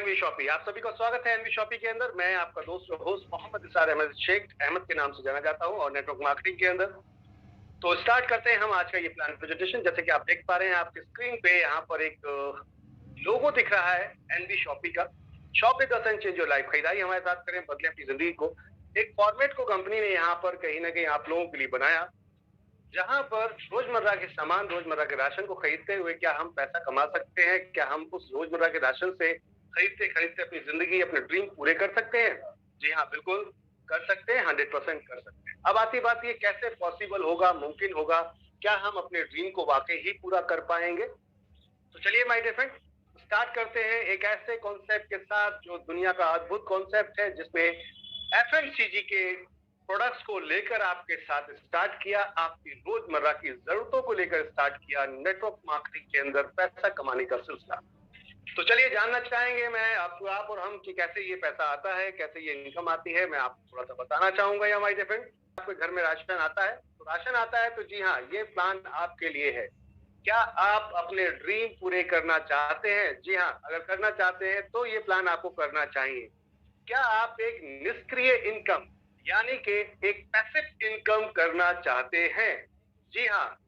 N V shoppe. आप सभी का स्वागत है एनवी शॉपी के अंदर। मैं आपका दोस्त और होस्ट मोहम्मद इसार अहमद शेख अहमद के नाम से जाना जाता हूं और नेटवर्क मार्केटिंग के अंदर। तो स्टार्ट करते हैं हम आज का ये प्लान प्रेजेंटेशन। जैसे कि आप देख पा रहे हैं आपकी स्क्रीन पे यहाँ पर एक लोगो दिख रहा है एनवी शॉपी का। Shop it doesn't change your life, खरीदारी हमारे साथ करें, बदले अपनी जिंदगी को। एक फॉर्मेट को कंपनी ने यहाँ पर कहीं ना कहीं आप लोगों के लिए बनाया, जहां पर रोजमर्रा के सामान, रोजमर्रा के राशन को खरीदते हुए क्या हम पैसा कमा सकते हैं, क्या हम उस रोजमर्रा के राशन से खरीदते खरीदते अपनी जिंदगी, अपने ड्रीम पूरे कर सकते हैं। जी हाँ, बिल्कुल कर सकते हैं, 100% कर सकते हैं। अब आती बात ये कैसे पॉसिबल होगा, मुमकिन होगा, क्या हम अपने ड्रीम को वाकई ही पूरा कर पाएंगे। तो चलिए माय डियर फ्रेंड, स्टार्ट करते हैं एक ऐसे कॉन्सेप्ट के साथ जो दुनिया का अद्भुत कॉन्सेप्ट है, जिसमें एफएमसीजी के प्रोडक्ट्स को लेकर आपके साथ स्टार्ट किया, आपकी रोजमर्रा की जरूरतों को लेकर स्टार्ट किया नेटवर्क मार्केटिंग के अंदर पैसा कमाने का सिलसिला। तो चलिए जानना चाहेंगे मैं आपको, आप और हम, कि कैसे ये पैसा आता है, कैसे ये इनकम आती है। मैं आपको थोड़ा सा बताना चाहूंगा या माय डियर फ्रेंड, आपके घर में राशन आता है तो राशन आता है, तो जी हाँ, ये प्लान आपके लिए है। क्या आप अपने ड्रीम पूरे करना चाहते हैं? जी हाँ, अगर करना चाहते हैं तो ये प्लान आपको करना चाहिए। क्या आप एक निष्क्रिय इनकम यानी कि एक पैसिव इनकम करना चाहते हैं? जी हाँ,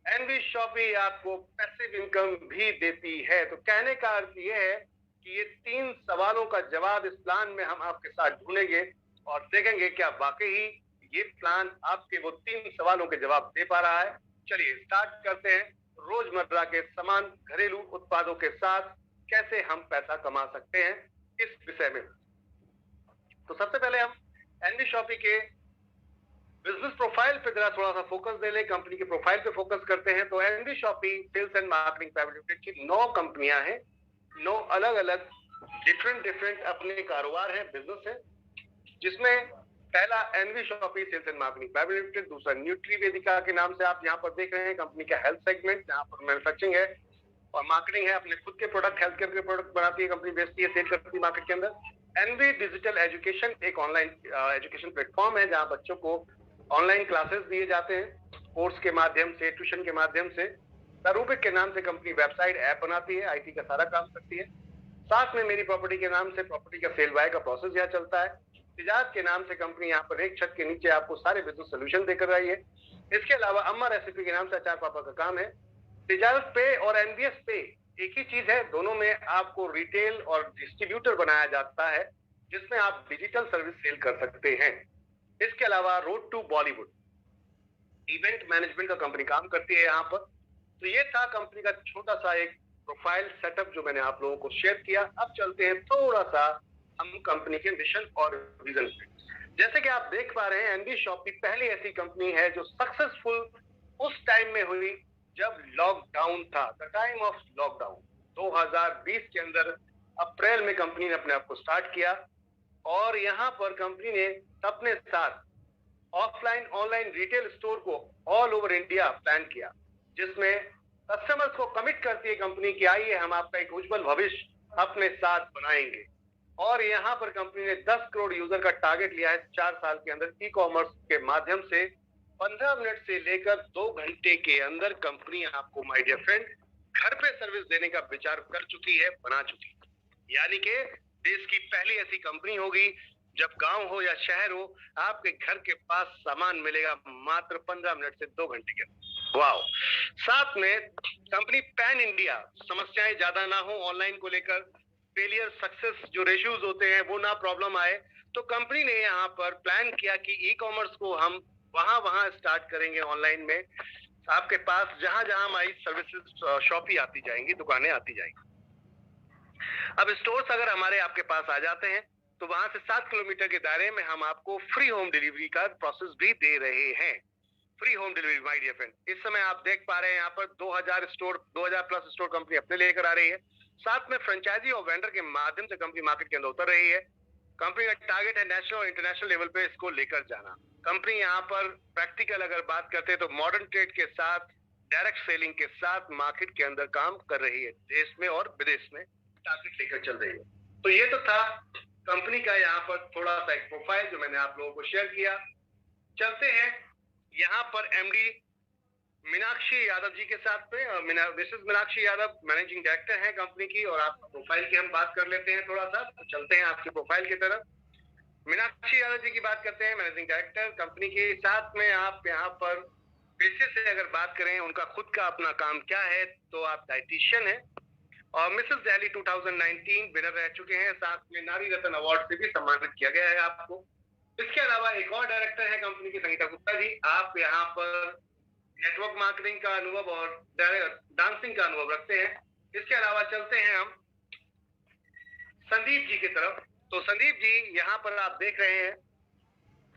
एनवी शॉपी आपको पैसिव इनकम भी देती है। तो कहने का अर्थ यह है कि ये 3 सवालों का जवाब इस प्लान में हम आपके साथ ढूंढेंगे और देखेंगे क्या वाकई ही ये प्लान आपके वो 3 सवालों के जवाब दे पा रहा है। चलिए स्टार्ट करते हैं रोजमर्रा के सामान, घरेलू उत्पादों के साथ कैसे हम पैसा कमा सकते हैं इस विषय में। तो सबसे पहले हम एनवी शॉपी के बिजनेस प्रोफाइल पे जरा थोड़ा सा फोकस दे ले, कंपनी के प्रोफाइल पे फोकस करते हैं। तो N V Shoppy sales and marketing private limited की 9 कंपनियां हैं, 9 अलग अलग डिफरेंट अपने कारोबार है, बिजनेस है, जिसमें पहला N V Shoppy sales and marketing private limited, दूसरा न्यूट्री वेदिका के नाम से आप यहाँ पर देख रहे हैं कंपनी का हेल्थ सेगमेंट, जहाँ पर मैन्युफैक्चरिंग है और मार्केटिंग है, अपने खुद के प्रोडक्ट, हेल्थ केयर के प्रोडक्ट बनाती है कंपनी, बेचती है, सेल करती है मार्केट के अंदर। एनवी डिजिटल एजुकेशन एक ऑनलाइन एजुकेशन प्लेटफॉर्म है, जहाँ बच्चों को ऑनलाइन क्लासेस दिए जाते हैं, कोर्स के माध्यम से, ट्यूशन के माध्यम से। रूबिक के नाम से कंपनी वेबसाइट, ऐप बनाती है, आईटी का सारा काम करती है। साथ में मेरी प्रॉपर्टी के नाम से प्रॉपर्टी का सेल बाय का प्रोसेस यहाँ चलता है। तिजारत के नाम से कंपनी यहाँ पर एक छत के नीचे आपको सारे बिजनेस सोल्यूशन देकर रही है। इसके अलावा अम्मा रेसिपी के नाम से अचार पापा का काम है। तिजारत पे और एनबीएस पे एक ही चीज है, दोनों में आपको रिटेल और डिस्ट्रीब्यूटर बनाया जाता है, जिसमें आप डिजिटल सर्विस सेल कर सकते हैं। इसके अलावा road to Bollywood event management का कंपनी काम करती है यहाँ पर। तो ये था कंपनी का छोटा सा एक प्रोफाइल सेटअप जो मैंने आप लोगों को शेयर किया। अब चलते हैं थोड़ा सा हम कंपनी के मिशन और विजन पे। जैसे कि आप देख पा रहे हैं, एनवी शॉपी पहली ऐसी कंपनी है जो सक्सेसफुल उस टाइम में हुई जब लॉकडाउन था, द टाइम ऑफ लॉकडाउन। 2020 के अंदर अप्रैल में कंपनी ने अपने आप को स्टार्ट किया और यहाँ पर कंपनी ने अपने साथ ऑफलाइन ऑनलाइन रिटेल स्टोर को ऑल ओवर इंडिया प्लान किया, जिसमें कस्टमर्स को कमिट करती है कंपनी की, आइए हम आपका एक उज्जवल भविष्य अपने साथ बनाएंगे। और यहाँ पर कंपनी ने 10 करोड़ यूजर का टारगेट लिया है 4 साल के अंदर। ई कॉमर्स के माध्यम से 15 मिनट से लेकर 2 घंटे के अंदर कंपनी आपको माय डियर फ्रेंड घर पे सर्विस देने का विचार कर चुकी है, बना चुकी है। यानी कि देश की पहली ऐसी कंपनी होगी, जब गांव हो या शहर हो, आपके घर के पास सामान मिलेगा मात्र 15 मिनट से 2 घंटे के अंदर। वाओ। साथ में कंपनी पैन इंडिया, समस्याएं ज्यादा ना हो ऑनलाइन को लेकर, फेलियर सक्सेस जो रेशियोज होते हैं वो ना प्रॉब्लम आए, तो कंपनी ने यहाँ पर प्लान किया कि ई कॉमर्स को हम वहां स्टार्ट करेंगे ऑनलाइन में। आपके पास जहां जहां हमारी सर्विसेज शॉप ही आती जाएंगी, दुकानें आती जाएंगी। अब स्टोर्स अगर हमारे आपके पास आ जाते हैं तो वहां से 7 किलोमीटर के दायरे में हम आपको फ्री होम डिलीवरी का प्रोसेस भी दे रहे हैं। Free home delivery my dear friend, इस समय आप देख पा रहे हैं यहाँ पर 2000 प्लस स्टोर कंपनी अपने लेकर आ रही है। साथ में फ्रेंचाइजी और वेंडर के माध्यम से कंपनी मार्केट के अंदर उतर रही है। कंपनी का टारगेट है नेशनल और इंटरनेशनल लेवल पे इसको लेकर जाना। कंपनी यहाँ पर प्रैक्टिकल अगर बात करते हैं तो मॉडर्न ट्रेड के साथ, डायरेक्ट सेलिंग के साथ मार्केट के अंदर काम कर रही है, देश में और विदेश में टारगेट लेकर चल रही है। तो ये तो था कंपनी का यहाँ पर थोड़ा सा एक प्रोफाइल जो मैंने आप लोगों को शेयर किया। चलते हैं यहाँ पर एमडी मीनाक्षी यादव जी के साथ में। Mrs Meenakshi Yadav managing director हैं कंपनी की, और आपका प्रोफाइल की हम बात कर लेते हैं थोड़ा सा, तो चलते हैं आपकी प्रोफाइल की तरफ। मीनाक्षी यादव जी की बात करते हैं, मैनेजिंग डायरेक्टर कंपनी के साथ में। आप यहाँ पर पेशे से अगर बात करें, उनका खुद का अपना काम क्या है, तो आप डाइटिशियन है और मिसेस दिल्ली 2019 विनर रह चुके हैं। साथ में नारी रत्न अवार्ड से भी सम्मानित किया गया है आपको। इसके अलावा एक और डायरेक्टर है कंपनी की, संगीता गुप्ता जी। आप यहाँ पर नेटवर्क मार्केटिंग का अनुभव और डांसिंग का अनुभव रखते हैं। इसके अलावा चलते हैं हम संदीप जी की तरफ। तो संदीप जी यहाँ पर आप देख रहे हैं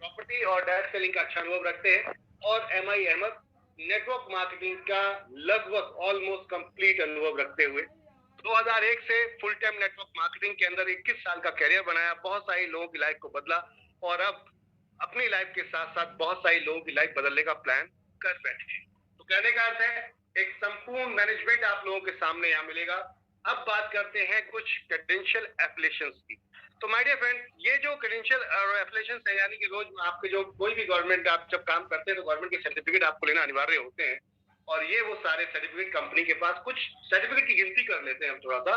प्रॉपर्टी और डायरेक्ट सेलिंग का अच्छा अनुभव रखते हैं, और MI अहमद नेटवर्क मार्केटिंग का लगभग ऑलमोस्ट कंप्लीट अनुभव रखते हुए 2001 से फुल टाइम नेटवर्क मार्केटिंग के अंदर 21 साल का कैरियर बनाया, बहुत सारी लोगों की लाइफ को बदला, और अब अपनी लाइफ के साथ साथ बहुत सारी लोगों की लाइफ बदलने का प्लान कर बैठे। तो कहने का अर्थ है एक संपूर्ण मैनेजमेंट आप लोगों के सामने यहाँ मिलेगा। अब बात करते हैं कुछ क्रेडेंशियल एप्लीकेशंस की। तो माय डियर फ्रेंड, ये जो क्रेडेंशियल और एप्लीकेशंस है, यानी कि रोज आपके जो कोई भी गवर्नमेंट आप जब काम करते हैं तो गवर्नमेंट के सर्टिफिकेट आपको लेना अनिवार्य होते हैं, और ये वो सारे सर्टिफिकेट कंपनी के पास, कुछ सर्टिफिकेट की गिनती कर लेते हैं हम थोड़ा सा।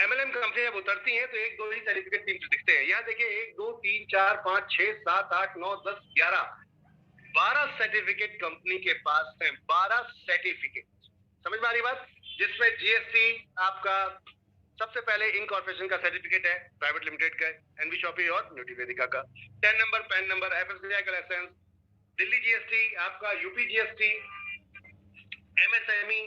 MLM कंपनी जब उतरती है तो एक दो ही सर्टिफिकेट टीम से दिखते हैं। यहाँ देखिए 1 2 3 4 5 6 7 8 9 10 11 12 सर्टिफिकेट कंपनी के पास है। 12 सर्टिफिकेट, समझ में आ रही बात? जिसमें GST आपका सबसे पहले इनकॉर्पोरेशन का सर्टिफिकेट है, प्राइवेट लिमिटेड का, एनवी शॉपी और न्यूटी वेदिका का, 10 नंबर पैन नंबर, FSCI का लाइसेंस, दिल्ली GST आपका, UP GST, MSME,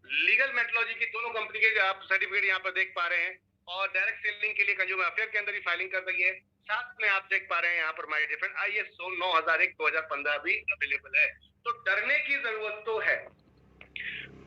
legal metrology की दोनों कंपनी के आप सर्टिफिकेट यहाँ पर देख पा रहे हैं, और डायरेक्ट सेलिंग के लिए कंज्यूमर अफेयर के अंदर ही फाइलिंग कर रही है। साथ में आप देख पा रहे हैं यहाँ पर माय डिफरेंट ISO 9001 2015 भी अवेलेबल है। तो डरने की जरूरत तो है।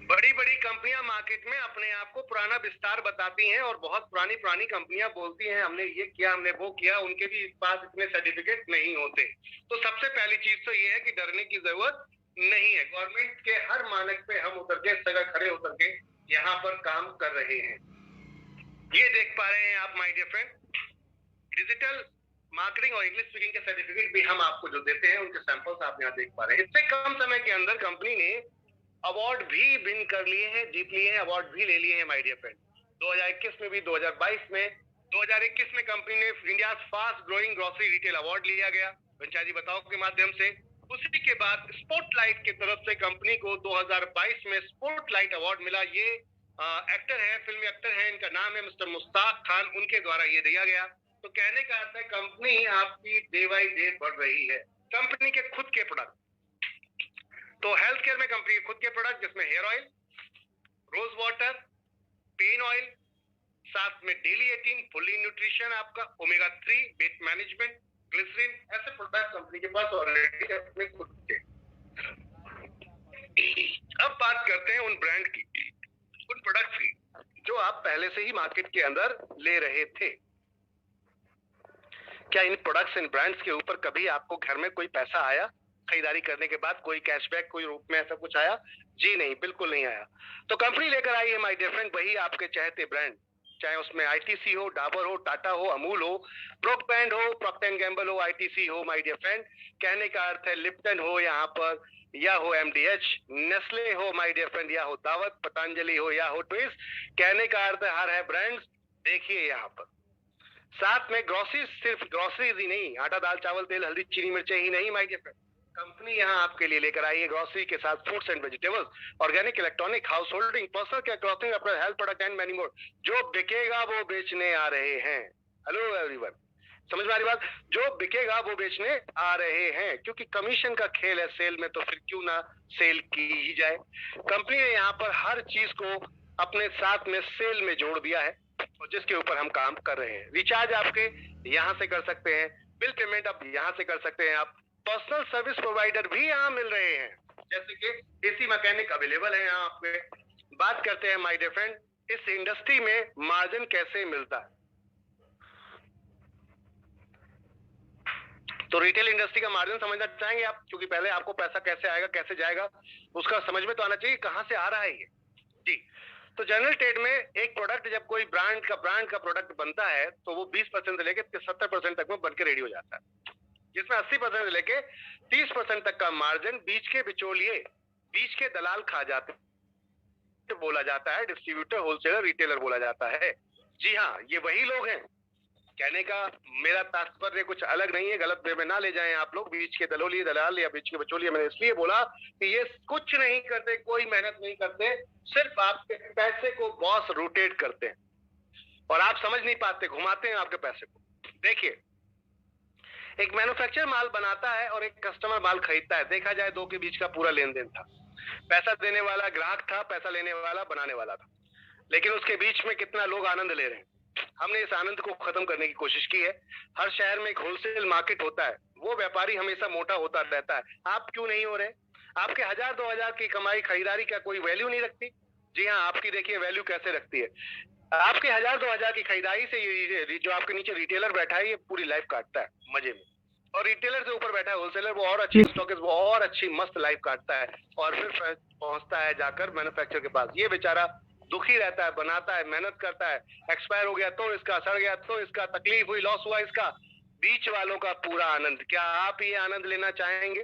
बड़ी बड़ी कंपनियां मार्केट में अपने आप को पुराना विस्तार बताती हैं, और बहुत पुरानी पुरानी कंपनियां बोलती हैं हमने ये किया, हमने वो किया, उनके भी पास इतने सर्टिफिकेट नहीं होते। तो सबसे पहली चीज तो ये है कि डरने की जरूरत नहीं है। गवर्नमेंट के हर मानक पे हम उतर के सगा खड़े होकर के यहाँ पर काम कर रहे हैं। ये देख पा रहे हैं आप my dear friend, digital marketing और इंग्लिश स्पीकिंग के सर्टिफिकेट भी हम आपको जो देते हैं उनके सैंपल्स आप यहाँ देख पा रहे हैं। इससे कम समय के अंदर कंपनी ने अवार्ड भी विन कर लिए हैं, जीत लिए हैं, अवार्ड भी ले लिए हैं माय डियर फ्रेंड। 2021 में भी, 2022 में, 2021 में कंपनी ने India fast growing grocery retail award लिया गया पंचायती बताओ के माध्यम से। उसी के बाद स्पॉटलाइट की तरफ से कंपनी को 2022 में स्पॉटलाइट अवार्ड मिला। ये एक्टर है, फिल्मी एक्टर है, इनका नाम है मिस्टर मुश्ताक खान, उनके द्वारा ये दिया गया। तो कहने का अर्थ है कंपनी आपकी डे बाई डे बढ़ रही है। कंपनी के खुद के प्रोडक्ट, तो हेल्थ केयर में कंपनी के खुद के प्रोडक्ट, जिसमें hair oil, rose water, pain oil, साथ में डेली 18 फुल्ली न्यूट्रिशन आपका, ओमेगा 3, वेट मैनेजमेंट, ग्लिसरीन, ऐसे प्रोडक्ट कंपनी के पास ऑलरेडी अपने खुद के। अब बात करते हैं उन ब्रांड की, उन प्रोडक्ट की जो आप पहले से ही मार्केट के अंदर ले रहे थे। क्या इन प्रोडक्ट्स, इन ब्रांड्स के ऊपर कभी आपको घर में कोई पैसा आया खरीदारी करने के बाद, कोई कैशबैक, कोई रूप में ऐसा कुछ आया? जी नहीं, बिल्कुल नहीं आया। तो कंपनी लेकर आई है माय डियर फ्रेंड वही आपके चहेते ब्रांड, चाहे उसमें ITC हो, डाबर हो, टाटा हो, अमूल हो, ब्रुक बैंड हो, प्रॉक्टर एंड गैम्बल हो, ITC हो माय डियर फ्रेंड। कहने का अर्थ है लिप्टन हो यहाँ पर, या हो MDH, नेस्ले हो माय डियर फ्रेंड, या हो दावत, पतंजलि हो, या हो ट्विस्ट। कहने का अर्थ है हर है ब्रांड्स देखिए यहाँ पर। साथ में ग्रोसरीज, सिर्फ ग्रोसरीज ही नहीं, आटा दाल चावल तेल हल्दी चीनी मिर्चें ही नहीं माय डियर फ्रेंड, कंपनी यहाँ आपके लिए लेकर आई है ग्रोसरी के साथ fruits and vegetables, organic, electronic, house holding, personal care, clothing, अपना health product and many more. जो बिकेगा वो बेचने आ रहे हैं। हेलो एवरीवन, समझ में आ रही बात? जो बिकेगा वो बेचने आ रहे हैं, क्योंकि कमीशन का खेल है सेल में, तो फिर क्यों ना सेल की ही जाए। कंपनी ने यहाँ पर हर चीज को अपने साथ में सेल में जोड़ दिया है, और जिसके ऊपर हम काम कर रहे हैं। रिचार्ज आपके यहाँ से कर सकते हैं, बिल पेमेंट आप यहाँ से कर सकते हैं, आप पर्सनल सर्विस प्रोवाइडर भी यहाँ मिल रहे हैं, जैसे कि AC मैकेनिक अवेलेबल है यहाँ पे। बात करते हैं माय डियर फ्रेंड, इस इंडस्ट्री में मार्जिन कैसे मिलता है। तो रिटेल इंडस्ट्री का मार्जिन समझना चाहेंगे आप, क्योंकि पहले आपको पैसा कैसे आएगा, कैसे जाएगा, उसका समझ में तो आना चाहिए कहां से आ रहा है ये। जी, तो जनरल ट्रेड में एक प्रोडक्ट जब कोई ब्रांड का प्रोडक्ट बनता है तो वो 20% से लेकर 70% तक में बनकर रेडी हो जाता है, जिसमें 80% से लेके 30% तक का मार्जिन बीच के बिचौलिए बीच के दलाल खा जाते बोला जाता है, डिस्ट्रीब्यूटर, होलसेलर, रिटेलर बोला जाता है। जी हाँ, ये वही लोग हैं। कहने का मेरा तात्पर्य कुछ अलग नहीं है, गलत वे में ना ले जाएं आप लोग। बीच के दलोली, दलाल या बीच के बचोलिए, मैंने इसलिए बोला कि ये कुछ नहीं करते, कोई मेहनत नहीं करते, सिर्फ आपके पैसे को बॉस रोटेट करते हैं और आप समझ नहीं पाते, घुमाते हैं आपके पैसे को। देखिए, एक मैन्युफैक्चरर माल बनाता है और एक कस्टमर माल खरीदता है। देखा जाए दो के बीच का पूरा लेन देन था, पैसा देने वाला ग्राहक था, पैसा लेने वाला बनाने वाला था, लेकिन उसके बीच में कितना लोग आनंद ले रहे हैं। हमने इस आनंद को खत्म करने की कोशिश की है। हर शहर में एक होलसेल मार्केट होता है, वो व्यापारी हमेशा मोटा होता रहता है। आप क्यों नहीं हो रहे? आपके 1000-2000 की कमाई, खरीदारी का कोई वैल्यू नहीं रखती? जी हाँ, आपकी देखिए वैल्यू कैसे रखती है। आपके 1000-2000 की खरीदारी से ये जो आपके नीचे रिटेलर बैठा है, ये पूरी लाइफ काटता है मजे में। और रिटेलर से ऊपर बैठा है होलसेलर, वो और अच्छी स्टॉकिस्ट, वो और अच्छी मस्त लाइफ काटता है और फिर पहुंचता है जाकर मैन्युफैक्चरर के पास। ये बेचारा दुखी रहता है, बनाता है, मेहनत करता है, एक्सपायर हो गया तो इसका, सड़ गया तो इसका, तकलीफ हुई, लॉस हुआ इसका। बीच वालों का पूरा आनंद। क्या आप ये आनंद लेना चाहेंगे?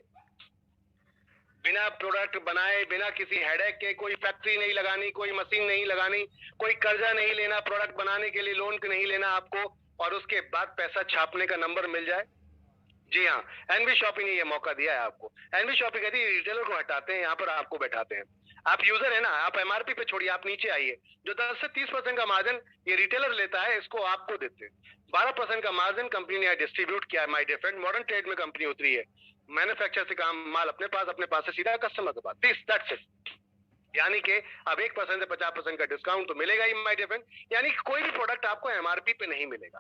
बिना प्रोडक्ट बनाए, बिना किसी हेडेक के, कोई फैक्ट्री नहीं लगानी, कोई मशीन नहीं लगानी, कोई कर्जा नहीं लेना, प्रोडक्ट बनाने के लिए लोन नहीं लेना आपको, और उसके बाद पैसा छापने का नंबर मिल जाए। जी हाँ, एनबी शॉपिंग ने ये मौका दिया है आपको। एनबी शॉपिंग कहती है रिटेलर को हटाते हैं, यहाँ पर आपको बैठाते हैं। आप यूजर है ना, आप एमआरपी पे छोड़िए, आप नीचे आइए। जो 10 से 30% का मार्जिन ये रिटेलर लेता है, इसको आपको देते हैं। 12% का मार्जिन कंपनी ने डिस्ट्रीब्यूट किया है। My dear friend, modern trade में कंपनी उतरी है। मैन्युफैक्चर से काम, माल अपने पास से सीधा कस्टमर के पास। That's it. यानी कि अब 1% से 50% का डिस्काउंट तो मिलेगा ही माय डियर फ्रेंड। यानी कि कोई भी प्रोडक्ट आपको एमआरपी पे नहीं मिलेगा,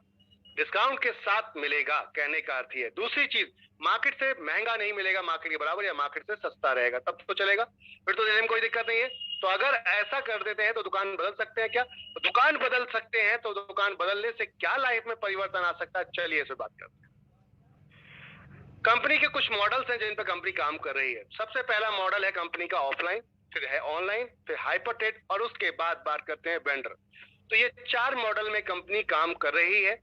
डिस्काउंट के साथ मिलेगा, कहने का अर्थ है। दूसरी चीज, मार्केट से महंगा नहीं मिलेगा, मार्केट के बराबर या मार्केट से सस्ता रहेगा, तब तो चलेगा, फिर तो देने में कोई दिक्कत नहीं है। तो अगर ऐसा कर देते हैं तो दुकान बदल सकते हैं क्या? तो दुकान बदल सकते हैं, तो दुकान बदलने से क्या लाइफ में परिवर्तन आ सकता है? चलिए इस पे बात करते हैं। कंपनी के कुछ मॉडल्स हैं जिन पर कंपनी काम कर रही है। सबसे पहला मॉडल है कंपनी का ऑफलाइन, फिर है ऑनलाइन, फिर हाइपरटेक, और उसके बाद बात करते हैं वेंडर। तो ये 4 मॉडल में कंपनी काम कर रही है,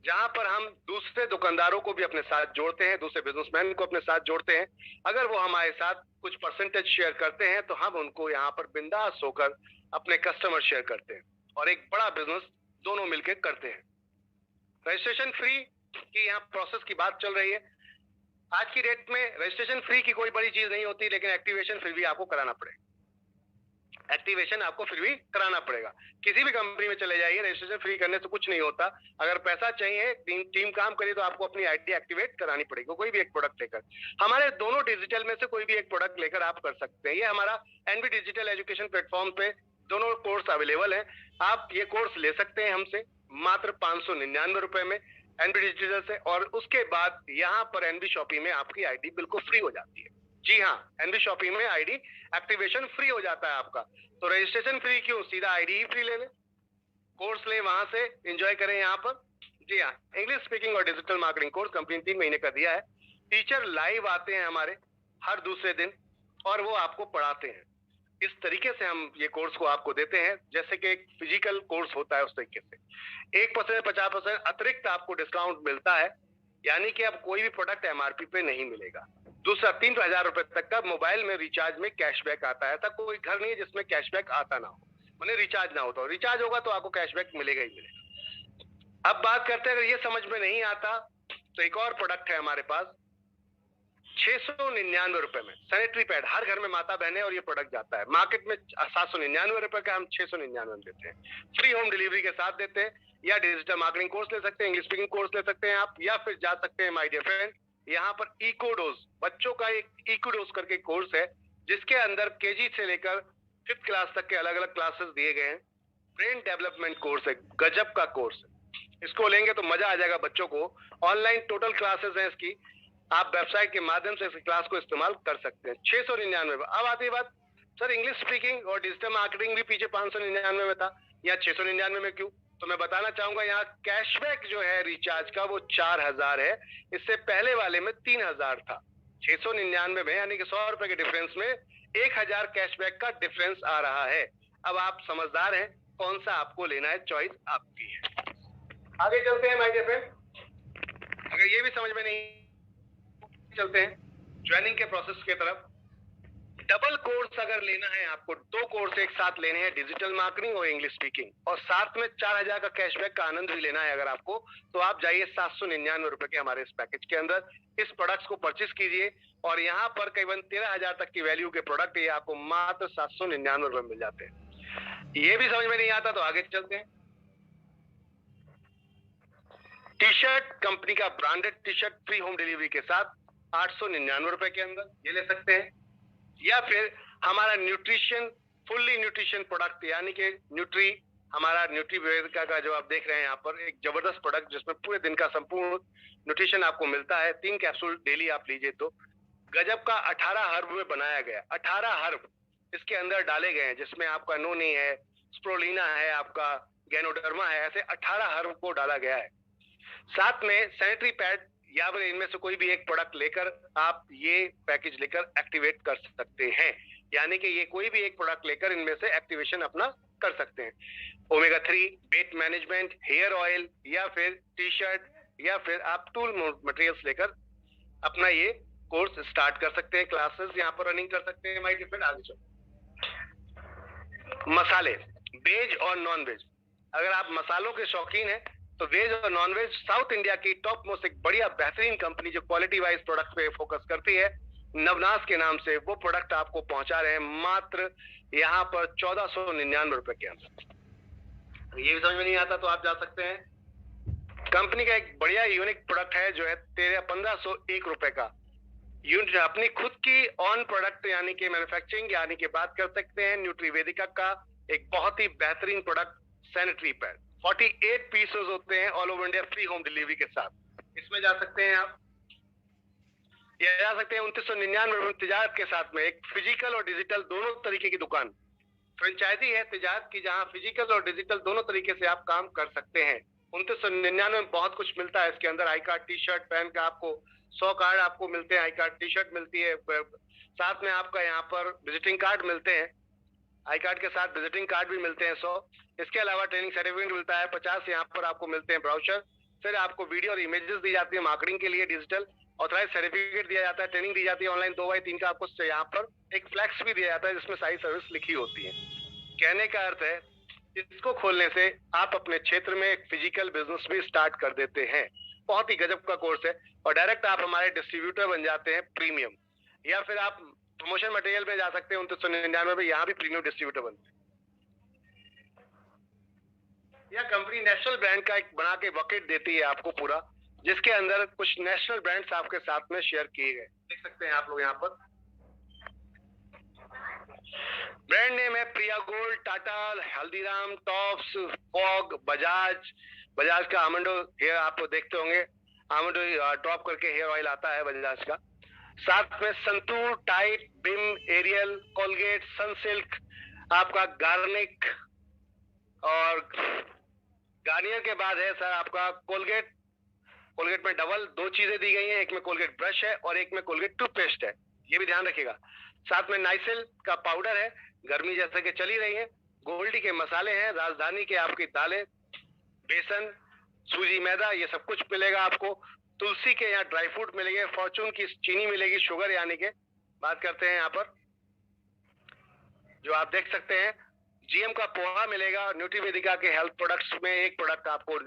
जहां पर हम दूसरे दुकानदारों को भी अपने साथ जोड़ते हैं, दूसरे बिजनेसमैन को अपने साथ जोड़ते हैं। अगर वो हमारे साथ कुछ परसेंटेज शेयर करते हैं तो हम उनको यहाँ पर बिंदास होकर अपने कस्टमर शेयर करते हैं और एक बड़ा बिजनेस दोनों मिलकर करते हैं। रजिस्ट्रेशन फ्री की यहाँ प्रोसेस की बात चल रही है। आज की डेट में रजिस्ट्रेशन फ्री की कोई बड़ी चीज नहीं होती, लेकिन एक्टिवेशन फिर भी आपको कराना पड़ेगा। एक्टिवेशन आपको फिर भी कराना पड़ेगा। किसी भी कंपनी में चले जाइए, रजिस्ट्रेशन फ्री करने से कुछ नहीं होता। अगर पैसा चाहिए, टीम काम करे, तो आपको अपनी आईडी एक्टिवेट करानी पड़ेगी, कोई भी एक प्रोडक्ट लेकर। हमारे दोनों डिजिटल में से कोई भी एक प्रोडक्ट लेकर आप कर सकते हैं। ये हमारा एनबी डिजिटल एजुकेशन प्लेटफॉर्म पे दोनों कोर्स अवेलेबल है। आप ये कोर्स ले सकते हैं हमसे मात्र 599 रुपए में एनबी डिजिटल से, और उसके बाद यहाँ पर एनबी शॉपिंग में आपकी आईडी बिल्कुल फ्री हो जाती है। जी हाँ, एनबी शॉपिंग में आईडी एक्टिवेशन फ्री हो जाता है आपका। तो रजिस्ट्रेशन फ्री क्यों, सीधा आईडी ही फ्री ले ले, कोर्स ले, वहां से एंजॉय करें यहाँ पर। जी हाँ, इंग्लिश स्पीकिंग और डिजिटल मार्केटिंग कोर्स कंपनी 3 महीने का दिया है। टीचर लाइव आते हैं हमारे हर दूसरे दिन और वो आपको पढ़ाते हैं। इस तरीके से हम ये कोर्स को आपको देते हैं, जैसे कि एक फिजिकल कोर्स होता है उस तरीके से। 1% 50% अतिरिक्त आपको डिस्काउंट मिलता है, यानी कि अब कोई भी प्रोडक्ट एमआरपी पे नहीं मिलेगा। दूसरा, 3000 रुपए तक का मोबाइल में रिचार्ज में कैशबैक आता है। ऐसा कोई घर नहीं है जिसमें कैशबैक आता ना हो, मैंने रिचार्ज ना होता हो। रिचार्ज होगा तो आपको कैशबैक मिलेगा ही मिलेगा। अब बात करते हैं, अगर ये समझ में नहीं आता तो एक और प्रोडक्ट है हमारे पास 699 रुपए में, सैनिटरी पैड। हर घर में माता बहने और ये प्रोडक्ट जाता है। मार्केट में 799 रुपए का, हम 699 देते हैं। फ्री होम डिलीवरी के साथ देते हैं। या डिजिटल मार्केटिंग कोर्स ले सकते हैं, इंग्लिश स्पीकिंग कोर्स ले सकते हैं आप, या फिर जा सकते हैं माय डियर फ्रेंड, यहाँ पर इकोडोज, बच्चों का एक इकोडोज करके कोर्स है, जिसके अंदर केजी से लेकर 5th क्लास तक के अलग अलग क्लासेस दिए गए हैं। ब्रेन डेवलपमेंट कोर्स है, गजब का कोर्स है। इसको लेंगे तो मजा आ जाएगा बच्चों को। ऑनलाइन टोटल क्लासेस है इसकी, आप वेबसाइट के माध्यम से इस क्लास को इस्तेमाल कर सकते हैं। 699 में। अब आती है बात, सर इंग्लिश स्पीकिंग और डिजिटल मार्केटिंग भी पीछे 599 में था, या 699 में क्यों? तो मैं बताना चाहूंगा, यहाँ कैशबैक जो है रिचार्ज का वो 4000 है। इससे पहले वाले में 3000 था। 699 में, यानी कि 100 रुपए के डिफरेंस में 1000 कैशबैक का डिफरेंस आ रहा है। अब आप समझदार हैं, कौन सा आपको लेना है, चॉइस आपकी है। आगे चलते हैं माय डियर फ्रेंड। अगर ये भी समझ में नहीं, चलते हैं ज्वाइनिंग के प्रोसेस की तरफ। डबल कोर्स अगर लेना है आपको, 2 कोर्स एक साथ लेने हैं, डिजिटल मार्केटिंग और इंग्लिश स्पीकिंग, और साथ में 4000 का कैशबैक का आनंद भी लेना है अगर आपको, तो आप जाइए 799 रुपए के हमारे इस पैकेज के अंदर, इस प्रोडक्ट्स को परचेस कीजिए और यहाँ पर करीबन 13,000 तक की वैल्यू के प्रोडक्ट ये आपको मात्र 799 रुपए मिल जाते हैं। ये भी समझ में नहीं आता तो आगे चलते हैं। टी शर्ट, कंपनी का branded T shirt free home delivery के साथ 899 रुपए के अंदर ये ले सकते हैं। या फिर हमारा न्यूट्रिशन, फुल्ली न्यूट्रिशन प्रोडक्ट, यानी कि न्यूट्री, हमारा न्यूट्री वेदिका का जो आप देख रहे हैं यहाँ पर, एक जबरदस्त प्रोडक्ट जिसमें पूरे दिन का संपूर्ण न्यूट्रिशन आपको मिलता है। 3 कैप्सूल डेली आप लीजिए तो गजब का 18 हर्ब में बनाया गया, 18 हर्ब इसके अंदर डाले गए हैं, जिसमें आपका नोनी है, स्प्रोलिना है, आपका गैनोडर्मा है, ऐसे 18 हर्ब को डाला गया है। साथ में सैनिटरी पैड या फिर इनमें से कोई भी एक प्रोडक्ट लेकर आप ये पैकेज लेकर एक्टिवेट कर सकते हैं, यानी कि ये कोई भी एक प्रोडक्ट लेकर इनमें से एक्टिवेशन अपना कर सकते हैं। Omega 3, weight management, hair oil या फिर टी शर्ट या फिर आप टूल मटेरियल्स लेकर अपना ये कोर्स स्टार्ट कर सकते हैं, क्लासेस यहाँ पर रनिंग कर सकते हैं। माइक फिर आगे चलो। मसाले, वेज और नॉन वेज, अगर आप मसालों के शौकीन हैं तो वेज और नॉन वेज साउथ इंडिया की टॉप मोस्ट एक बढ़िया बेहतरीन कंपनी जो क्वालिटी वाइज प्रोडक्ट पे फोकस करती है, नवनास के नाम से, वो प्रोडक्ट आपको पहुंचा रहे हैं मात्र यहाँ पर 1499 रुपए के अंदर। ये भी समझ में नहीं आता तो आप जा सकते हैं। कंपनी का एक बढ़िया यूनिक प्रोडक्ट है जो है 1501 रुपए का यूनिट, अपनी खुद की ऑन प्रोडक्ट यानी कि मैन्युफैक्चरिंग यानी कि बात कर सकते हैं न्यूट्री वेदिका का एक बहुत ही बेहतरीन प्रोडक्ट सैनिटरी पैड, 48 पीसेस होते हैं all over India free home delivery के साथ। इसमें जा सकते हैं आप, या जा सकते हैं 2999 रुपए तिजारत के साथ में, एक फिजिकल और डिजिटल दोनों तरीके की दुकान, फ्रेंचाइजी है तिजारत की, जहां फिजिकल और डिजिटल दोनों तरीके से आप काम कर सकते हैं। 2999 में बहुत कुछ मिलता है इसके अंदर, I card, T shirt, pan का आपको 100 कार्ड आपको मिलते हैं, आई कार्ड टी शर्ट मिलती है, साथ में आपका यहाँ पर विजिटिंग कार्ड मिलते हैं, आई कार्ड के साथ विजिटिंग कार्ड भी मिलते हैं 100। इसके अलावा ट्रेनिंग सर्टिफिकेट मिलता है 50, यहाँ पर आपको मिलते हैं ब्राउचर, फिर आपको वीडियो और इमेजेस दी जाती है मार्केटिंग के लिए, डिजिटल ऑथराइज सर्टिफिकेट दिया जाता है, ट्रेनिंग दी जाती है ऑनलाइन 2x3 का, आपको यहाँ पर एक फ्लैक्स भी दिया जाता है जिसमें सारी सर्विस लिखी होती है। कहने का अर्थ है इसको खोलने से आप अपने क्षेत्र में एक फिजिकल बिजनेस भी स्टार्ट कर देते हैं। बहुत ही गजब का कोर्स है और डायरेक्ट आप हमारे डिस्ट्रीब्यूटर बन जाते हैं प्रीमियम, या फिर आप प्रमोशन मटेरियल में जा सकते हैं 2999 में, यहाँ भी प्रीमियम डिस्ट्रीब्यूटर बनते हैं। यह कंपनी नेशनल ब्रांड का एक बना के बकेट देती है आपको पूरा, जिसके अंदर कुछ नेशनल ब्रांड्स आपके साथ में शेयर किए गए, देख सकते हैं आप लोग यहाँ पर। ब्रांड नेम है Priya Gold, Tata, Haldiram, Tops, Fogg, Bajaj का आमंडो हेयर आप देखते होंगे, आमंडो ड्रॉप करके हेयर ऑयल आता है बजाज का, साथ में Santoor, Tide, Vim, Ariel, Colgate, Sunsilk, आपका गार्निक, और गार्नियर के बाद है सर आपका कोलगेट। कोलगेट में डबल 2 चीजें दी गई हैं, एक में कोलगेट ब्रश है और एक में कोलगेट टूथपेस्ट है, ये भी ध्यान रखिएगा। साथ में नाइसिल का पाउडर है, गर्मी जैसे कि चली रही है, गोल्डी के मसाले हैं, राजधानी के आपकी दालें, बेसन, सूजी, मैदा, ये सब कुछ मिलेगा आपको। तुलसी के यहाँ ड्राई फ्रूट मिलेंगे, फॉर्चून की चीनी मिलेगी, शुगर यानी के बात करते हैं यहाँ पर जो आप देख सकते हैं, जीएम का पोहा मिलेगा, न्यूट्री वेदिका के हेल्थ प्रोडक्ट्स में एक प्रोडक्ट आपको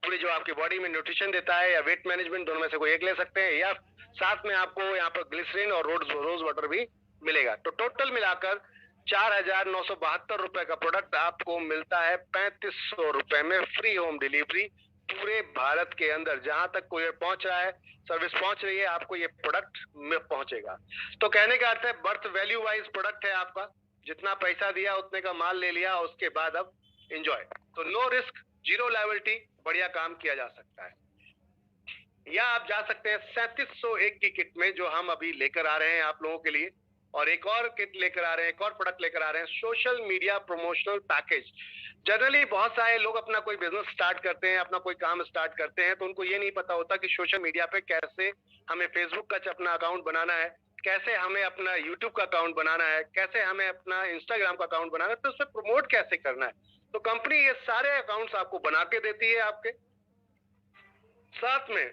पूरी जो आपकी बॉडी में न्यूट्रिशन देता है या वेट मैनेजमेंट, दोनों में से कोई एक ले सकते हैं, या साथ में आपको यहाँ पर ग्लिसरीन और रोज वाटर भी मिलेगा। तो टोटल मिलाकर 4,972 रुपए का प्रोडक्ट आपको मिलता है 3500 रुपए में फ्री होम डिलीवरी पूरे भारत के अंदर। जहां तक कोरियर पहुंच रहा है, सर्विस पहुंच रही है, आपको ये प्रोडक्ट में पहुंचेगा। तो कहने का अर्थ है बर्थ वैल्यू वाइज प्रोडक्ट है आपका, जितना पैसा दिया उतने का माल ले लिया, उसके बाद अब एंजॉय। तो नो रिस्क, जीरो लायबिलिटी, बढ़िया काम किया जा सकता है। या आप जा सकते हैं 3701 की किट में जो हम अभी लेकर आ रहे हैं आप लोगों के लिए, और एक और किट लेकर आ रहे हैं, एक और प्रोडक्ट लेकर आ रहे हैं, social media promotional package. Generally बहुत सारे लोग अपना कोई बिजनेस स्टार्ट करते हैं, अपना कोई काम स्टार्ट करते हैं, तो उनको ये नहीं पता होता कि सोशल मीडिया पे कैसे हमें फेसबुक का अपना अकाउंट बनाना है, कैसे हमें अपना यूट्यूब का अकाउंट बनाना है, कैसे हमें अपना इंस्टाग्राम का अकाउंट बनाना है, तो उसमें प्रमोट कैसे करना है। तो कंपनी ये सारे अकाउंट्स आपको बना के देती है आपके साथ में।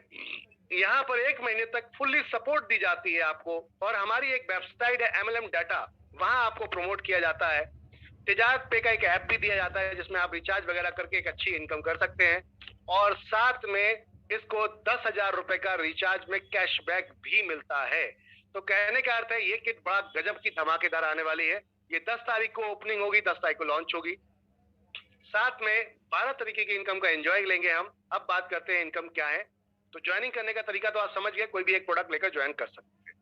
यहाँ पर 1 महीने तक फुल्ली सपोर्ट दी जाती है आपको, और हमारी एक वेबसाइट है MLM डाटा, वहां आपको प्रमोट किया जाता है। तिजारत पे का एक ऐप भी दिया जाता है जिसमें आप रिचार्ज वगैरह करके एक अच्छी इनकम कर सकते हैं, और साथ में इसको 10,000 रुपए का रिचार्ज में कैशबैक भी मिलता है। तो कहने का अर्थ है ये किट बड़ा गजब की धमाकेदार आने वाली है। ये 10 तारीख को ओपनिंग होगी, 10 तारीख को लॉन्च होगी। साथ में 12 तरीके की इनकम का एंजॉय लेंगे हम। अब बात करते हैं इनकम क्या है। तो ज्वाइनिंग करने का तरीका तो आप समझ गए, कोई भी एक प्रोडक्ट लेकर ज्वाइन कर सकते हैं।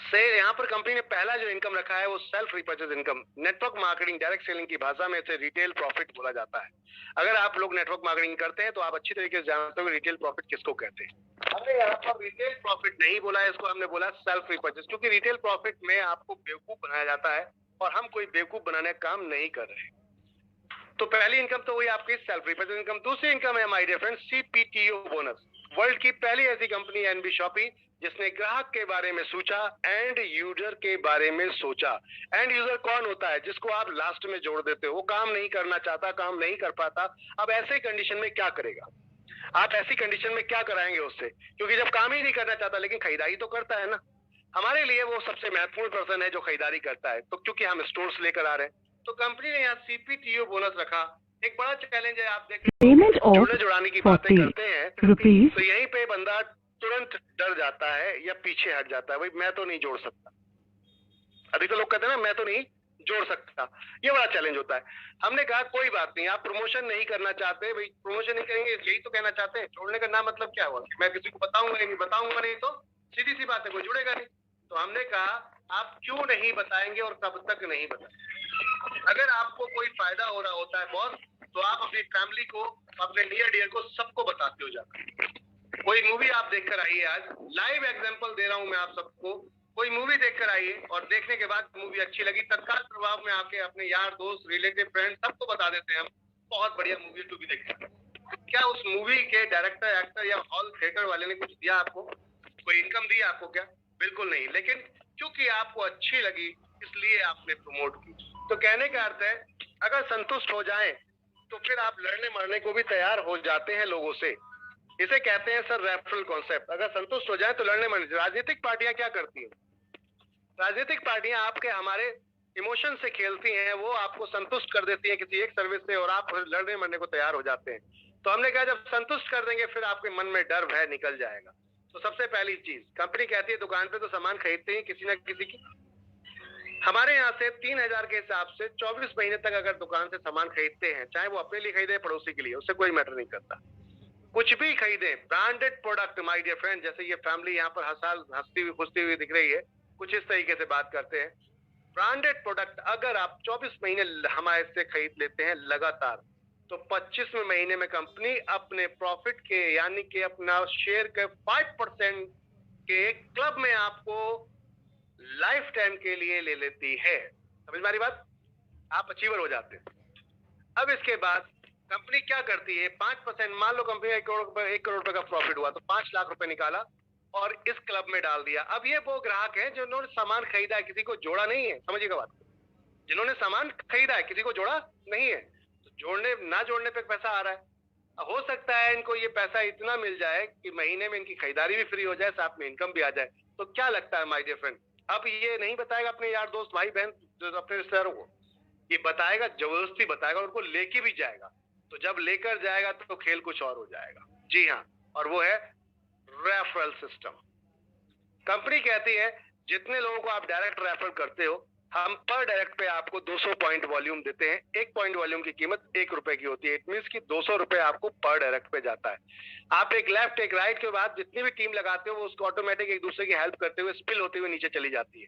से यहाँ पर कंपनी ने पहला जो इनकम रखा है वो self repurchase income. Network marketing direct selling की भाषा में इसे रिटेल प्रॉफिट बोला जाता है। अगर आप लोग नेटवर्क मार्केटिंग करते हैं तो आप अच्छी तरीके से जानते हो रिटेल प्रॉफिट किसको कहते हैं। हमने यहाँ पर रिटेल प्रॉफिट नहीं बोला है, इसको हमने बोला सेल्फ रिपर्चेज, क्योंकि रिटेल प्रॉफिट में आपको बेवकूफ बनाया जाता है और हम कोई बेवकूफ बनाने का काम नहीं कर रहे। तो पहली इनकम तो हुई आपकी सेल्फ रिपर्चेज इनकम। दूसरी इनकम है my dear friend CPTO bonus. World की पहली ऐसी कंपनी है NB शॉपी जिसने ग्राहक के बारे में सोचा, एंड यूजर के बारे में सोचा। एंड यूजर कौन होता है? जिसको आप लास्ट में जोड़ देते हो, वो काम नहीं करना चाहता, काम नहीं कर पाता। अब ऐसे कंडीशन में क्या करेगा? आप ऐसी कंडीशन में क्या कराएंगे उससे? क्योंकि जब काम ही नहीं करना चाहता लेकिन खरीदारी तो करता है ना। हमारे लिए वो सबसे महत्वपूर्ण पर्सन है जो खरीदारी करता है, तो क्योंकि हम स्टोर्स लेकर आ रहे हैं, तो कंपनी ने यहाँ CPTO बोनस रखा। एक बड़ा चैलेंज है, आप देख जुड़ने जुड़ाने की बातें करते हैं तो यहीं पे बंदा तुरंत डर जाता है या पीछे हट जाता है, भाई मैं तो नहीं जोड़ सकता। अभी तो लोग कहते हैं ना मैं तो नहीं जोड़ सकता, ये बड़ा चैलेंज होता है। हमने कहा कोई बात नहीं, आप प्रमोशन नहीं करना चाहते, भाई प्रमोशन नहीं करेंगे, यही तो कहना चाहते हैं। जोड़ने का नाम मतलब क्या हुआ? मैं किसी को बताऊंगा नहीं तो सीधी सी बात है, कोई जुड़ेगा नहीं। तो हमने कहा आप क्यों नहीं बताएंगे और कब तक नहीं बताएंगे? अगर आपको कोई फायदा हो रहा होता है बॉस, तो आप अपनी फैमिली को, अपने नियर डियर को, सबको बताते हो जाकर। कोई मूवी आप देखकर आइए, आज लाइव एग्जांपल दे रहा हूं मैं आप सबको। कोई मूवी देखकर आइए और देखने के बाद मूवी अच्छी लगी, तत्काल प्रभाव में आके अपने यार दोस्त, रिलेटिव, फ्रेंड सबको बता देते हैं हम बहुत बढ़िया मूवी टू भी देखा। क्या उस मूवी के डायरेक्टर, एक्टर या हॉल थिएटर वाले ने कुछ दिया आपको? कोई इनकम दी आपको क्या? बिल्कुल नहीं। लेकिन क्योंकि आपको अच्छी लगी इसलिए आपने प्रमोट की। तो कहने का अर्थ है अगर संतुष्ट हो जाएं तो फिर आप लड़ने मरने को भी तैयार हो जाते हैं लोगों से। इसे कहते हैं सर रेफरल कॉन्सेप्ट। अगर संतुष्ट हो जाए तो लड़ने मरने। राजनीतिक पार्टियां क्या करती हैं? राजनीतिक पार्टियां आपके हमारे इमोशन से खेलती हैं, वो आपको संतुष्ट कर देती है किसी एक सर्विस से और आप लड़ने मरने को तैयार हो जाते हैं। तो हमने कहा जब संतुष्ट कर देंगे फिर आपके मन में डर भय निकल जाएगा। तो सबसे पहली चीज, कंपनी कहती है दुकान पे तो सामान खरीदते हैं किसी ना किसी की। हमारे यहाँ से 3,000 के हिसाब से 24 महीने तक अगर दुकान से सामान खरीदते हैं, चाहे वो अपने लिए खरीदे पड़ोसी के लिए, उससे कोई मैटर नहीं करता। कुछ भी खरीदे, branded product my dear friend, जैसे ये फैमिली यहाँ पर हर साल हंसती हुई खुशती हुई दिख रही है, कुछ इस तरीके से बात करते हैं। ब्रांडेड प्रोडक्ट अगर आप 24 महीने हमारे से खरीद लेते हैं लगातार, तो 25वें महीने में कंपनी अपने प्रॉफिट के यानी कि अपना शेयर के 5% के क्लब में आपको लाइफ टाइम के लिए ले लेती है। समझ में आ रही बात? आप अचीवर हो जाते हैं। अब इसके बाद कंपनी क्या करती है? 5%, मान लो कंपनी 1 करोड़ रुपए का प्रॉफिट हुआ तो 5 लाख रुपए निकाला और इस क्लब में डाल दिया। अब ये वो ग्राहक हैं जिन्होंने सामान खरीदा है, किसी को जोड़ा नहीं है। समझिएगा बात, जिन्होंने सामान खरीदा है किसी को जोड़ा नहीं है, तो जोड़ने ना जोड़ने पे पैसा आ रहा है। हो सकता है इनको ये पैसा इतना मिल जाए कि महीने में इनकी खरीदारी भी फ्री हो जाए, साथ में इनकम भी आ जाए। तो क्या लगता है माय डियर फ्रेंड? अब ये नहीं बताएगा अपने यार दोस्त, भाई बहन, अपने रिश्तेदारों को, ये बताएगा, जबरदस्ती बताएगा, उनको लेके भी जाएगा। तो जब लेकर जाएगा तो खेल कुछ और हो जाएगा। जी हाँ, और वो है रेफरल सिस्टम। कंपनी कहती है जितने लोगों को आप डायरेक्ट रेफर करते हो, हम पर डायरेक्ट पे आपको 200 पॉइंट वॉल्यूम देते हैं। 1 पॉइंट वॉल्यूम की कीमत 1 रुपए की होती है। इट मींस कि 200 रुपए आपको पर डायरेक्ट पे जाता है। आप एक लेफ्ट एक राइट के बाद जितनी भी टीम लगाते हो वो उसको ऑटोमेटिक एक दूसरे की हेल्प करते हुए स्पिल होते हुए नीचे चली जाती है,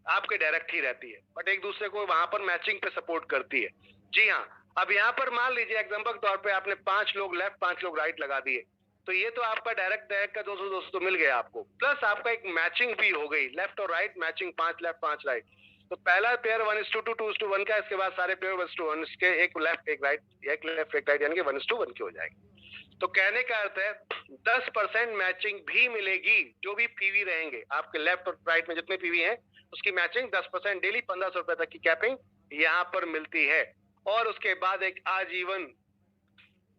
आपके डायरेक्ट ही रहती है, बट एक दूसरे को वहां पर मैचिंग पे सपोर्ट करती है। जी हाँ, अब यहाँ पर मान लीजिए एग्जांपल के तौर पे आपने 5 लोग लेफ्ट 5 लोग राइट लगा दिए, तो ये तो आपका डायरेक्ट का 200 तो मिल गया आपको, प्लस आपका एक मैचिंग भी हो गई, लेफ्ट और राइट मैचिंग, 5 लेफ्ट 5 राइट। तो पहला पेयर 1:2 2:1 का, इसके बाद सारे पेयर 1:1 के, एक लेफ्ट एक राइट, एक लेफ्ट एक राइट, यानी कि 1:1 की हो जाएगी। तो कहने का अर्थ है 10% मैचिंग भी मिलेगी। जो भी पीवी रहेंगे आपके लेफ्ट और राइट में जितने पीवी हैं उसकी मैचिंग 10% डेली 1500 रुपए तक की कैपिंग यहाँ पर मिलती है। और उसके बाद एक आजीवन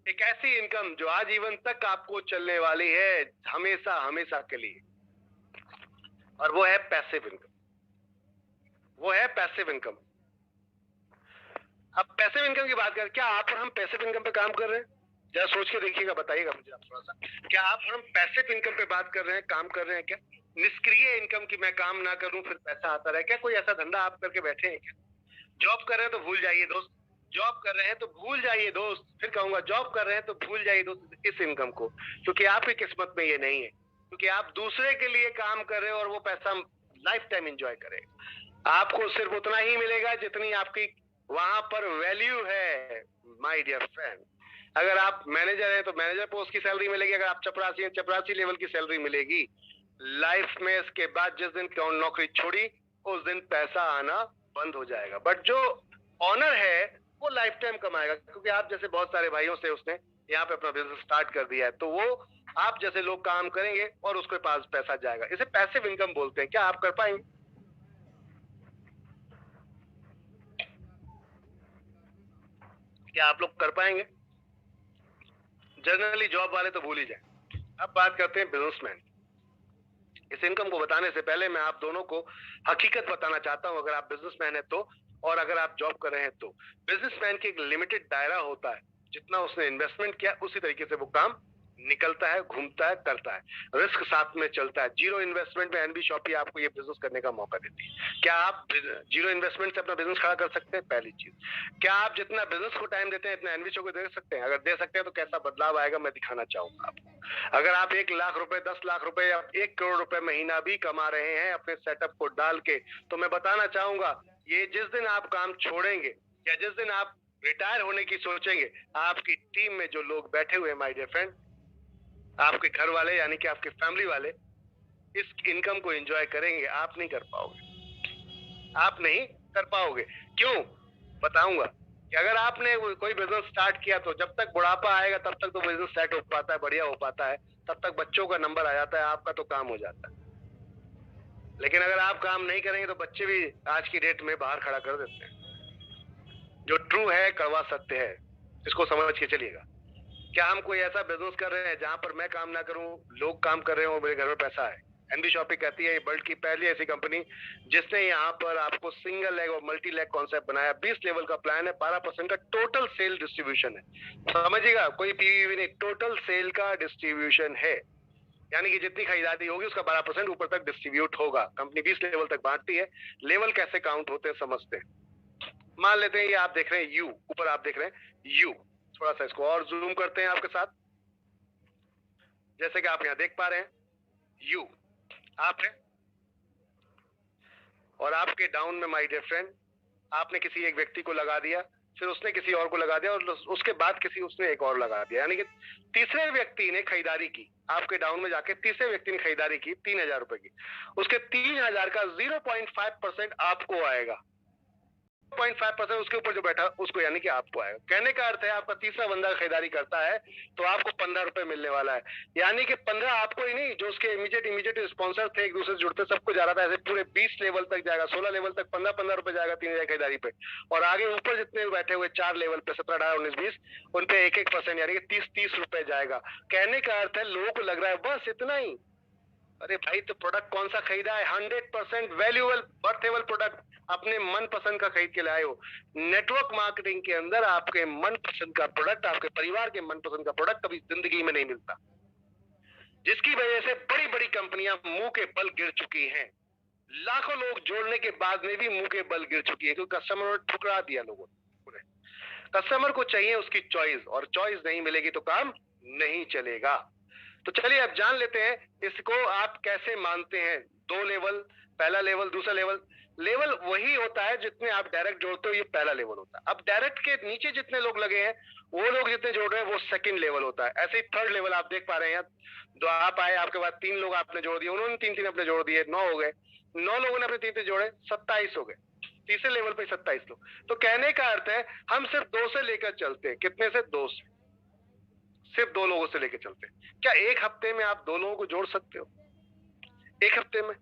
एक ऐसी इनकम जो आजीवन तक आपको चलने वाली है, हमेशा हमेशा के लिए, और वो है पैसिव इनकम। वो है पैसिव इनकम। अब पैसिव इनकम की बात करें, क्या आप और हम पैसिव इनकम पे काम कर रहे हैं? जरा सोच के देखिएगा, बताइएगा मुझे आप थोड़ा सा। क्या आप और हम पैसिव इनकम पे बात कर रहे हैं, काम कर रहे हैं क्या? निष्क्रिय इनकम की, मैं काम ना करूं फिर पैसा आता रहे, क्या कोई ऐसा धंधा आप करके बैठे हैं क्या? जॉब कर रहे हैं तो भूल जाइए दोस्त, जॉब कर रहे हैं तो भूल जाइए दोस्त, फिर कहूंगा जॉब कर रहे हैं तो भूल जाइए दोस्त इस इनकम को, क्योंकि आपकी किस्मत में ये नहीं है, क्योंकि आप दूसरे के लिए काम कर रहे हो और वो पैसा लाइफ टाइम एंजॉय करेगा। आपको सिर्फ उतना ही मिलेगा जितनी आपकी वहां पर वैल्यू है माय डियर फ्रेंड। अगर आप मैनेजर हैं तो मैनेजर पोस्ट की सैलरी मिलेगी, अगर आप चपरासी हैं चपरासी लेवल की सैलरी मिलेगी। लाइफ में इसके बाद जिस दिन नौकरी छोड़ी उस दिन पैसा आना बंद हो जाएगा, बट जो ऑनर है वो लाइफ टाइम कमाएगा, क्योंकि आप जैसे बहुत सारे भाइयों से उसने यहाँ पे अपना बिजनेस स्टार्ट कर दिया है, तो वो आप जैसे लोग काम करेंगे और उसके पास पैसा जाएगा। इसे पैसिव इनकम बोलते हैं। क्या आप कर पाएंगे? क्या आप लोग कर पाएंगे? जनरली जॉब वाले तो भूल ही जाए। अब बात करते हैं बिजनेसमैन। इस इनकम को बताने से पहले मैं आप दोनों को हकीकत बताना चाहता हूं, अगर आप बिजनेसमैन है तो और अगर आप जॉब कर रहे हैं तो। बिजनेसमैन की एक लिमिटेड दायरा होता है, जितना उसने इन्वेस्टमेंट किया उसी तरीके से वो काम निकलता है, घूमता है, करता है, रिस्क साथ में चलता है। जीरो इन्वेस्टमेंट में एनबी शॉपी आपको ये बिजनेस करने का मौका देती है। क्या आप जीरो इन्वेस्टमेंट से अपना बिजनेस खड़ा कर सकते हैं? पहली चीज। क्या आप जितना बिजनेस को टाइम देते हैं इतना एनबी शो को दे सकते हैं? अगर दे सकते हैं तो कैसा बदलाव आएगा मैं दिखाना चाहूंगा आपको। अगर आप 1 लाख रुपए, 10 लाख रुपए या 1 करोड़ रुपए महीना भी कमा रहे हैं अपने सेटअप को डाल के, तो मैं बताना चाहूंगा ये जिस दिन आप काम छोड़ेंगे या जिस दिन आप रिटायर होने की सोचेंगे, आपकी टीम में जो लोग बैठे हुए हैं माय डियर फ्रेंड, आपके घर वाले यानी कि आपके फैमिली वाले इस इनकम को एंजॉय करेंगे। आप नहीं कर पाओगे, आप नहीं कर पाओगे। क्यों? बताऊंगा कि अगर आपने कोई बिजनेस स्टार्ट किया तो जब तक बुढ़ापा आएगा तब तक तो बिजनेस सेट हो पाता है, बढ़िया हो पाता है, तब तक बच्चों का नंबर आ जाता है, आपका तो काम हो जाता है। लेकिन अगर आप काम नहीं करेंगे तो बच्चे भी आज की डेट में बाहर खड़ा कर देते हैं। जो ट्रू है कड़वा सत्य है, इसको समझ के चलिएगा। क्या हम कोई ऐसा बिजनेस कर रहे हैं जहां पर मैं काम ना करूं, लोग काम कर रहे हो, मेरे घर में पैसा है? एनबी शॉपी कहती है ये वर्ल्ड की पहली ऐसी कंपनी जिसने यहाँ पर आपको सिंगल लेग और मल्टी लेग कॉन्सेप्ट बनाया। 20 लेवल का प्लान है, 12% का टोटल सेल डिस्ट्रीब्यूशन है। समझिएगा, कोई पीवीवी नहीं, टोटल सेल का डिस्ट्रीब्यूशन है, यानी कि जितनी खरीदारी होगी उसका 12% ऊपर तक डिस्ट्रीब्यूट होगा। कंपनी 20 लेवल तक बांटती है। लेवल कैसे काउंट होते हैं समझते हैं। मान लेते हैं ये आप देख रहे हैं यू, ऊपर आप देख रहे हैं यू, थोड़ा सा इसको और जूम करते हैं आपके साथ। जैसे कि आप यहां देख पा रहे हैं यू आप है, और आपके डाउन में माय डियर फ्रेंड आपने किसी एक व्यक्ति को लगा दिया, फिर उसने किसी और को लगा दिया और उसके बाद किसी उसने एक और लगा दिया, यानी कि तीसरे व्यक्ति ने खरीदारी की। आपके डाउन में जाके तीसरे व्यक्ति ने खरीदारी की 3,000 रुपए की, उसके 3,000 का 0.5% आपको आएगा। 0.5% उसके ऊपर जो बैठा उसको, यानी कि आपको आएगा। कहने का अर्थ है आपका तीसरा बंदा खरीदारी करता है तो आपको 15 रुपए मिलने वाला है, यानी कि 15 आपको ही नहीं, जो उसके इमीडिएट स्पॉन्सर थे एक दूसरे से जुड़ते सबको जा रहा था, ऐसे पूरे 20 लेवल तक जाएगा, 16 लेवल तक 15-15 रुपए जाएगा 3,000 खरीदारी पे, और आगे ऊपर जितने बैठे हुए 4 लेवल पे 17, 18, 19, 20 उन पे 1-1% यानी कि 30-30 रुपए जाएगा। कहने का अर्थ है लोगों को लग रहा है बस इतना ही। अरे भाई, तो प्रोडक्ट कौन सा खरीदा है? 100% वैल्यूएबल बर्थेबल प्रोडक्ट अपने मन पसंद का खरीद के लाए हो। नेटवर्क मार्केटिंग के अंदर आपके मन पसंद का प्रोडक्ट, आपके परिवार के मन पसंद का प्रोडक्ट कभी जिंदगी में नहीं मिलता, जिसकी वजह से बड़ी बड़ी कंपनियां मुंह के बल गिर चुकी हैं। लाखों लोग जोड़ने के बाद में भी मुंह के बल गिर चुकी है, क्योंकि कस्टमर ने ठुकरा दिया लोगों ने। कस्टमर को चाहिए उसकी चॉइस, और चॉइस नहीं मिलेगी तो काम नहीं चलेगा। तो चलिए अब जान लेते हैं इसको आप कैसे मानते हैं। 2 लेवल, पहला लेवल, दूसरा लेवल। लेवल वही होता है जितने आप डायरेक्ट जोड़ते हो, ये पहला लेवल होता है। अब डायरेक्ट के नीचे जितने लोग लगे हैं वो लोग जितने जोड़ रहे हैं वो सेकंड लेवल होता है। ऐसे ही थर्ड लेवल आप देख पा रहे हैं, दो आप आए, आपके बाद 3 लोग आपने जोड़ दिए, उन्होंने 3-3 अपने जोड़ दिए, 9 हो गए। 9 लोगों ने अपने 3-3 जोड़े, 27 हो गए। तीसरे लेवल पे 27 लोग। तो कहने का अर्थ है हम सिर्फ 2 से लेकर चलते हैं। कितने से? 2 से। सिर्फ 2 लोगों से लेकर चलते हैं। क्या एक हफ्ते में आप 2 लोगों को जोड़ सकते हो? एक हफ्ते में?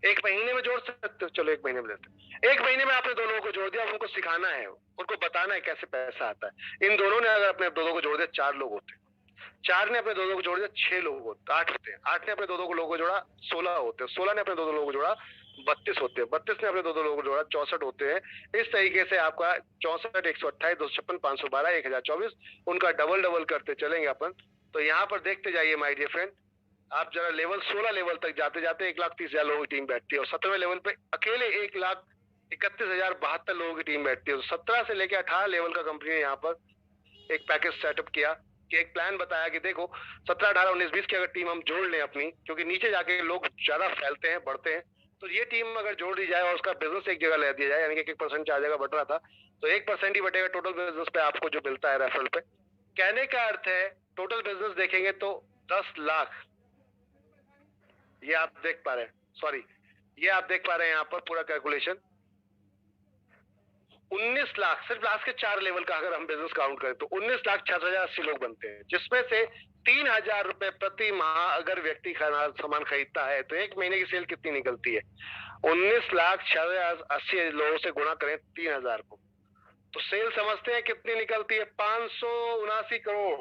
एक महीने में जोड़ सकते हो? चलो एक महीने में लेते हैं। एक महीने में आपने दो लोगों को जोड़ दिया, उनको सिखाना है, उनको बताना है कैसे पैसा आता है। इन दोनों ने अगर अपने दो लोगों को जोड़ दिया, 4 लोग होते हैं। 4 ने अपने दो लोगों को जोड़ दिया, 6 लोग होते, 8 होते हैं। 8 ने अपने दो लोगों को जोड़ा, 16 होते हैं। 16 ने अपने दो लोगों को जोड़ा, 32 होते हैं। 32 ने अपने दो लोगों को जोड़ा, 64 होते हैं। इस तरीके से आपका 64, 128, 256, 512, 1024, उनका डबल डबल करते चलेंगे अपन। तो यहाँ पर देखते जाइए माय डियर फ्रेंड, आप जरा लेवल 16 लेवल तक जाते जाते 1,30,000 लोगों की टीम बैठती है, और 17वें लेवल पे अकेले 1,31,072 लोगों की टीम बैठती है। तो 17 से लेकर 18 लेवल का कंपनी ने यहाँ पर एक पैकेज सेटअप किया, कि एक प्लान बताया कि देखो 17, 18, 19, 20 की अगर टीम हम जोड़ लें अपनी, क्योंकि नीचे जाके लोग ज्यादा फैलते हैं, बढ़ते हैं, तो ये टीम अगर जोड़ दी जाए और उसका बिजनेस एक जगह ले दिया जाए, यानी कि 1% 4 जगह बढ़ रहा था, तो 1% ही बढ़ेगा टोटल बिजनेस पे आपको जो मिलता है रेफरल पे। कहने का अर्थ है टोटल बिजनेस देखेंगे तो 10 लाख, ये आप देख पा रहे हैं, सॉरी ये आप देख पा रहे हैं यहाँ पर पूरा कैलकुलेशन 19 लाख, सिर्फ लास्ट के 4 लेवल का अगर हम बिजनेस काउंट करें तो 19,06,080 लोग बनते हैं, जिसमें से 3,000 रुपए प्रति माह अगर व्यक्ति सामान खरीदता है तो एक महीने की सेल कितनी निकलती है? 19,06,080 लोगों से गुणा करें 3,000 को, तो सेल समझते हैं कितनी निकलती है? 579 करोड़।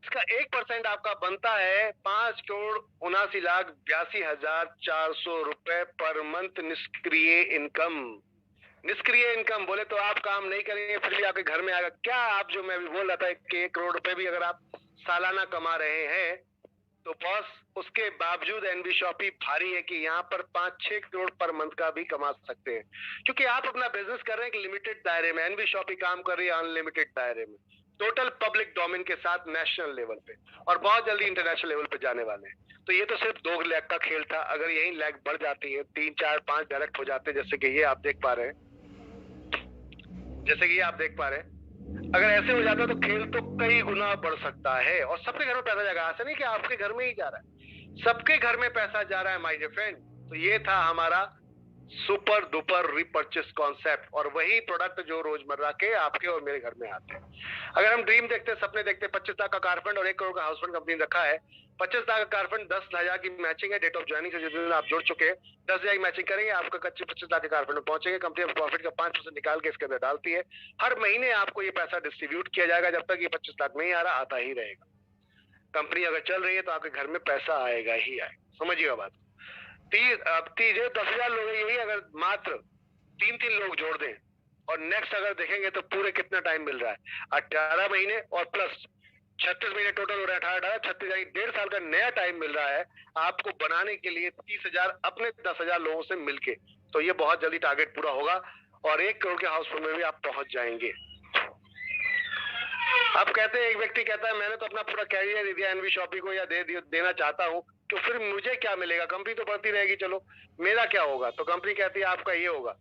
इसका 1% आपका बनता है 5,79,82,400 रुपए पर मंथ निष्क्रिय इनकम। निष्क्रिय इनकम बोले तो आप काम नहीं करेंगे फिर भी आपके घर में आएगा। क्या आप, जो मैं भी बोल रहा था कि 1 करोड़ रुपए भी अगर आप सालाना कमा रहे हैं तो बॉस उसके बावजूद एनबी शॉपी भारी है कि यहाँ पर 5-6 करोड़ पर मंथ का भी कमा सकते हैं, क्योंकि आप अपना बिजनेस कर रहे हैं एक लिमिटेड दायरे में। एनबी शॉपी काम कर रही है अनलिमिटेड दायरे में, टोटल पब्लिक डोमेन के साथ नेशनल लेवल पे, और बहुत जल्दी इंटरनेशनल लेवल पे जाने वाले हैं। तो ये तो सिर्फ 2 लेग का खेल था, अगर यही लेग बढ़ जाती है 3, 4, 5 डायरेक्ट हो जाते हैं, जैसे कि ये आप देख पा रहे हैं, जैसे कि ये आप देख पा रहे हैं, अगर ऐसे हो जाता तो खेल तो कई गुना बढ़ सकता है, और सबके घर में पैसा जाएगा। ऐसा नहीं कि आपके घर में ही जा रहा है, सबके घर में पैसा जा रहा है माय डियर फ्रेंड। तो ये था हमारा सुपर डुपर रिपर्चेस कॉन्सेप्ट, और वही प्रोडक्ट जो रोजमर्रा के आपके और मेरे घर में आते हैं। अगर हम ड्रीम देखते हैं, सपने देखते हैं, 25 लाख का कार फंड और 1 करोड़ का हाउस फंड कंपनी रखा है। 25 लाख का कार फंड 10,000 की मैचिंग है, डेट ऑफ ज्वाइनिंग से जिस दिन आप जुड़ चुके हैं 10,000 की मैचिंग करेंगे, आपका कच्चे 25 लाख के कार फंड में पहुंचेंगे। कंपनी प्रॉफिट का 5% निकाल के इसके अंदर डालती है, हर महीने आपको ये पैसा डिस्ट्रीब्यूट किया जाएगा, जब तक ये 25 लाख नहीं आ रहा, आता ही रहेगा। कंपनी अगर चल रही है तो आपके घर में पैसा आएगा ही आएगा, समझिएगा बात। 10,000 लोग हैं, यही अगर मात्र 3-3 लोग जोड़ दें, और नेक्स्ट अगर देखेंगे तो पूरे कितना टाइम मिल रहा है? 18 महीने और प्लस 36 महीने टोटल हो रहा है, 18, 36 यानी 1.5 साल का नया टाइम मिल रहा है आपको बनाने के लिए 30,000 अपने 10,000 लोगों से मिलके। तो ये बहुत जल्दी टारगेट पूरा होगा, और 1 करोड़ के हाउस फंड में भी आप पहुंच जाएंगे। अब कहते हैं, एक व्यक्ति कहता है मैंने तो अपना पूरा कैरियर दे दिया एनवी शॉपी को, या देना चाहता हूँ, तो फिर मुझे क्या मिलेगा? कंपनी तो बढ़ती रहेगी, चलो मेरा क्या होगा? तो कंपनी कहती है आपका ये होगा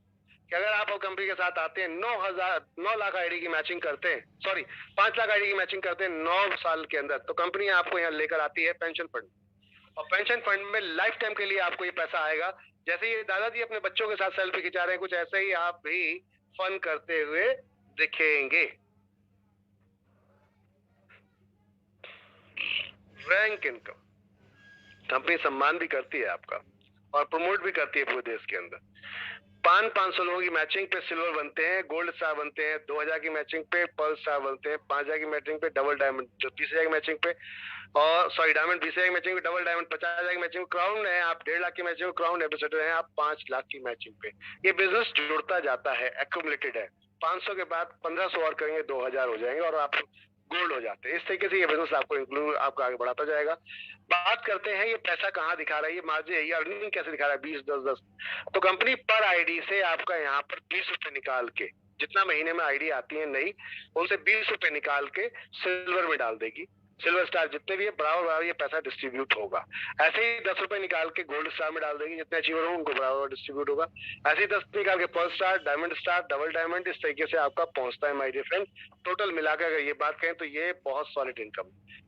कि अगर आप कंपनी के साथ आते हैं, 9 लाख आईडी की मैचिंग करते हैं, सॉरी 5 लाख आईडी की मैचिंग करते हैं 9 साल के अंदर, तो कंपनी आपको यहाँ लेकर आती है पेंशन फंड, और पेंशन फंड में लाइफ टाइम के लिए आपको ये पैसा आएगा। जैसे ये दादाजी अपने बच्चों के साथ सेल्फी खिंचा रहे हैं, कुछ ऐसे ही आप भी फन करते हुए दिखेंगे। रैंक इनकम, कंपनी सम्मान भी करती है आपका और प्रमोट भी करती है पूरे देश के अंदर। 500 लोगों की मैचिंग पे सिल्वर बनते हैं, गोल्ड स्टार बनते हैं, 2,000 की मैचिंग पे पर्ल स्टार बनते हैं, 5,000 की मैचिंग पे डबल डायमंड, 30,000 की मैचिंग पे, और सॉरी डायमंड 20,000 की मैचिंग पे डबल डायमंड, 50,000 की मैचिंग क्राउन है, आप 1.5 लाख की मैचिंग क्राउन एम्बेसडर हैं, आप 5 लाख की मैचिंग पे। ये बिजनेस जुड़ता जाता है, एक्यूमुलेटेड है। 500 के बाद 1,500 और करेंगे 2,000 हो जाएंगे, और आप गोल्ड हो जाते हैं। इस तरीके से ये बिजनेस आपको इंक्लूड आपका आगे बढ़ाता जाएगा। बात करते हैं ये पैसा कहाँ दिखा रहा है, ये मार्जिन, ये अर्निंग कैसे दिखा रहा है? 20, 10, 10। तो कंपनी पर आईडी से आपका यहाँ पर 20 रुपए निकाल के, जितना महीने में आईडी आती है नई, उनसे 20 रुपए निकाल के सिल्वर में डाल देगी। सिल्वर स्टार जितने भी है बराबर बराबर ये पैसा डिस्ट्रीब्यूट होगा। ऐसे ही 10 रुपए निकाल के गोल्ड स्टार में डाल देगी, जितने अचीवर होंगे उनको बराबर डिस्ट्रीब्यूट होगा। ऐसे ही 10 निकाल के pearl star, diamond star, double diamond, इस तरीके से आपका पहुंचता है माय डियर फ्रेंड। टोटल मिलाकर अगर ये बात करें तो ये बहुत सॉलिड इनकम।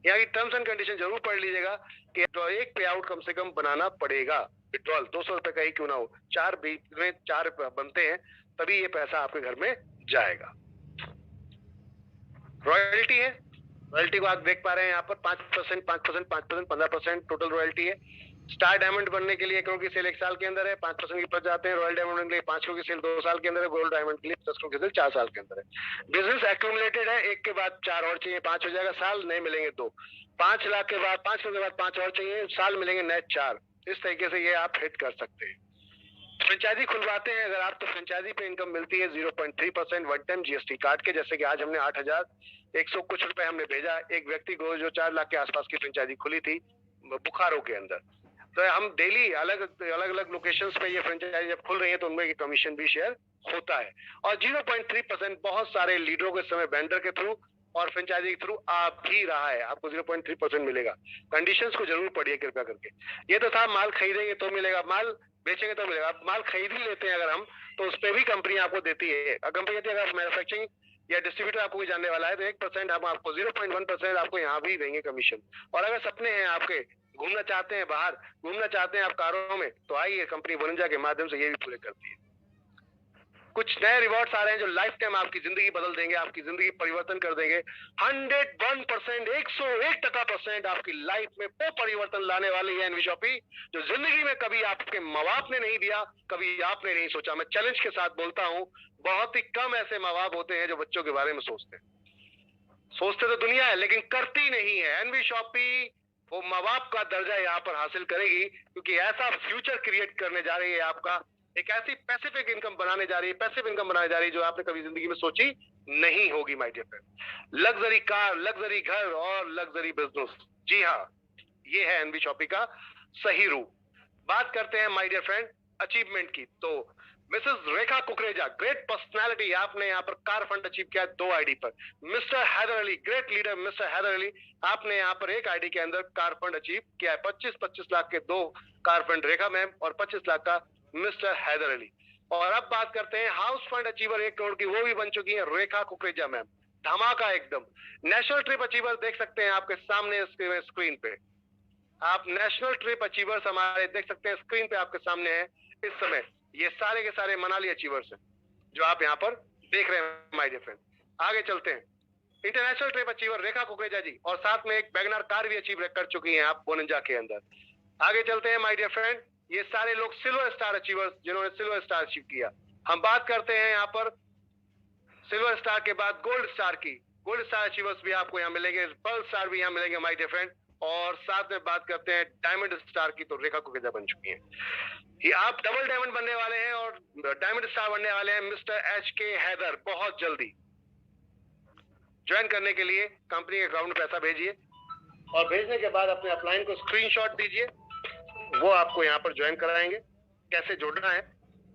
यहाँ की टर्म्स एंड कंडीशन जरूर पढ़ लीजिएगा कि एक पे आउट कम से कम बनाना पड़ेगा। विड्रॉल 200 रुपए का ही क्यों ना हो, 4 बीच में 4 बनते हैं, तभी ये पैसा आपके घर में जाएगा। रॉयल्टी है, रॉयल्टी को आप देख पा रहे हैं यहाँ पर 5%, 5%, 5%, 15% टोटल रॉयल्टी है। स्टार डायमंड बनने के लिए 1 करोड़ की सेल 1 साल के अंदर है, 5% की प्लस जाते हैं। रॉयल डायमंड बनने के लिए 5 करोड़ की सेल 2 साल के अंदर है। गोल्ड डायमंड के लिए 10 करोड़ की सेल 4 साल के अंदर है। बिजनेस एक्यूमुलेटेड है, 1 के बाद 4 और चाहिए, 5 हो जाएगा, साल नए मिलेंगे 2। 5 लाख के बाद 5 करोड़ के बाद 5 और चाहिए, साल मिलेंगे नए 4। इस तरीके से ये आप हिट कर सकते हैं। फ्रेंचाइजी खुलवाते हैं अगर आप, तो फ्रेंचाइजी पे इनकम मिलती है 0.3% वन टाइम जीएसटी काट के। जैसे कि आज हमने 8,100 कुछ रुपए हमने भेजा एक व्यक्ति को जो 4 लाख के आसपास की फ्रेंचाइजी खुली थी बुखारो के अंदर। तो हम डेली अलग अलग लोकेशंस पे ये फ्रेंचाइजी जब खुल रही है तो उनमें कमीशन भी शेयर होता है। और 0.3% बहुत सारे लीडरों के समय वेंडर के थ्रू और फ्रेंचाइजी के थ्रू आ भी रहा है। आपको 0.3% मिलेगा। कंडीशंस को जरूर पढ़िए कृपया करके। ये तो था माल खरीदेंगे तो मिलेगा, माल बेचेंगे तो मिलेगा। माल खरीद ही लेते हैं अगर हम, तो उस पर भी कंपनी आपको देती है। कंपनी कहती है अगर मैन्युफैक्चरिंग या डिस्ट्रीब्यूटर आपको कोई जानने वाला है तो 1% हम आपको 0.1% आपको यहाँ भी देंगे कमीशन। और अगर सपने हैं आपके, घूमना चाहते हैं बाहर, घूमना चाहते हैं आप कारों में, तो आइए कंपनी बोनंजा के माध्यम से ये भी पूरे करती है। कुछ नए रिवॉर्ड्स आ रहे हैं जो लाइफ टाइम आपकी जिंदगी बदल देंगे, आपकी जिंदगी परिवर्तन कर देंगे। 101%, 101% आपकी लाइफ में वो परिवर्तन लाने वाली है एनवी शॉपी जो जिंदगी में कभी आपके माँ बाप ने नहीं दिया, कभी आपने नहीं सोचा। मैं चैलेंज के साथ बोलता हूं, बहुत ही कम ऐसे माँ बाप होते हैं जो बच्चों के बारे में सोचते हैं। सोचते तो दुनिया है लेकिन करती नहीं है। एनवी शॉपी वो माँ बाप का दर्जा यहाँ पर हासिल करेगी क्योंकि ऐसा फ्यूचर क्रिएट करने जा रही है आपका, एक ऐसी पैसिफिक इनकम बनाने जा रही है, पैसिव इनकम बनाने जा रही है जो आपने कभी जिंदगी में सोची नहीं होगी my dear friend. Luxury car, luxury घर और लग्जरी बिजनेस, जी हाँ, ये है एनवी शॉपी का सही रूप। बात करते हैं माय डियर फ्रेंड अचीवमेंट की। तो मिसेस रेखा कुकरेजा, ग्रेट पर्सनालिटी, आपने यहाँ पर कार फंड अचीव किया 2 आईडी पर। Mister Haidar Ali, great leader mister Haidar Ali, आपने यहाँ पर 1 आईडी के अंदर कार फंड अचीव किया है। 25-25 लाख के 2 कार फंड रेखा मैम और 25 लाख का मिस्टर हैदर अली। और अब बात करते हैं हाउस फंड अचीवर 1 करोड़ की, वो भी बन चुकी है रेखा कुकरेजा मैम। धमाका एकदम। नेशनल ट्रिप अचीवर देख सकते हैं आपके सामने स्क्रीन पे। आप नेशनल ट्रिप अचीवर्स हमारे देख सकते हैं स्क्रीन पे आपके सामने है इस समय। ये सारे के सारे मनाली अचीवर्स हैं जो आप यहाँ पर देख रहे हैं माय डियर फ्रेंड। आगे चलते हैं। इंटरनेशनल ट्रिप अचीवर रेखा कुकरेजा जी, और साथ में एक वैगनर कार भी अचीव कर चुकी हैं आप बोनंजा के अंदर। आगे चलते हैं माय डियर फ्रेंड। ये सारे लोग सिल्वर स्टार अचीवर्स जिन्होंने सिल्वर स्टार अचीव किया। हम बात करते हैं यहाँ पर सिल्वर स्टार के बाद गोल्ड स्टार की। गोल्ड स्टार अचीवर्स भी आपको यहाँ मिलेंगे, पर्ल स्टार भी यहाँ मिलेंगे माय डियर फ्रेंड। और साथ में बात करते हैं डायमंड स्टार की, तो रेखा कुकरेजा बन चुकी हैं। ये आप डबल डायमंड बनने वाले हैं और डायमंड स्टार बनने वाले हैं मिस्टर HK हैदर। बहुत जल्दी ज्वाइन करने के लिए कंपनी के अकाउंट में पैसा भेजिए और भेजने के बाद अपने अपलाइन को स्क्रीनशॉट दीजिए, वो आपको यहाँ पर ज्वाइन कराएंगे। कैसे जुड़ना है,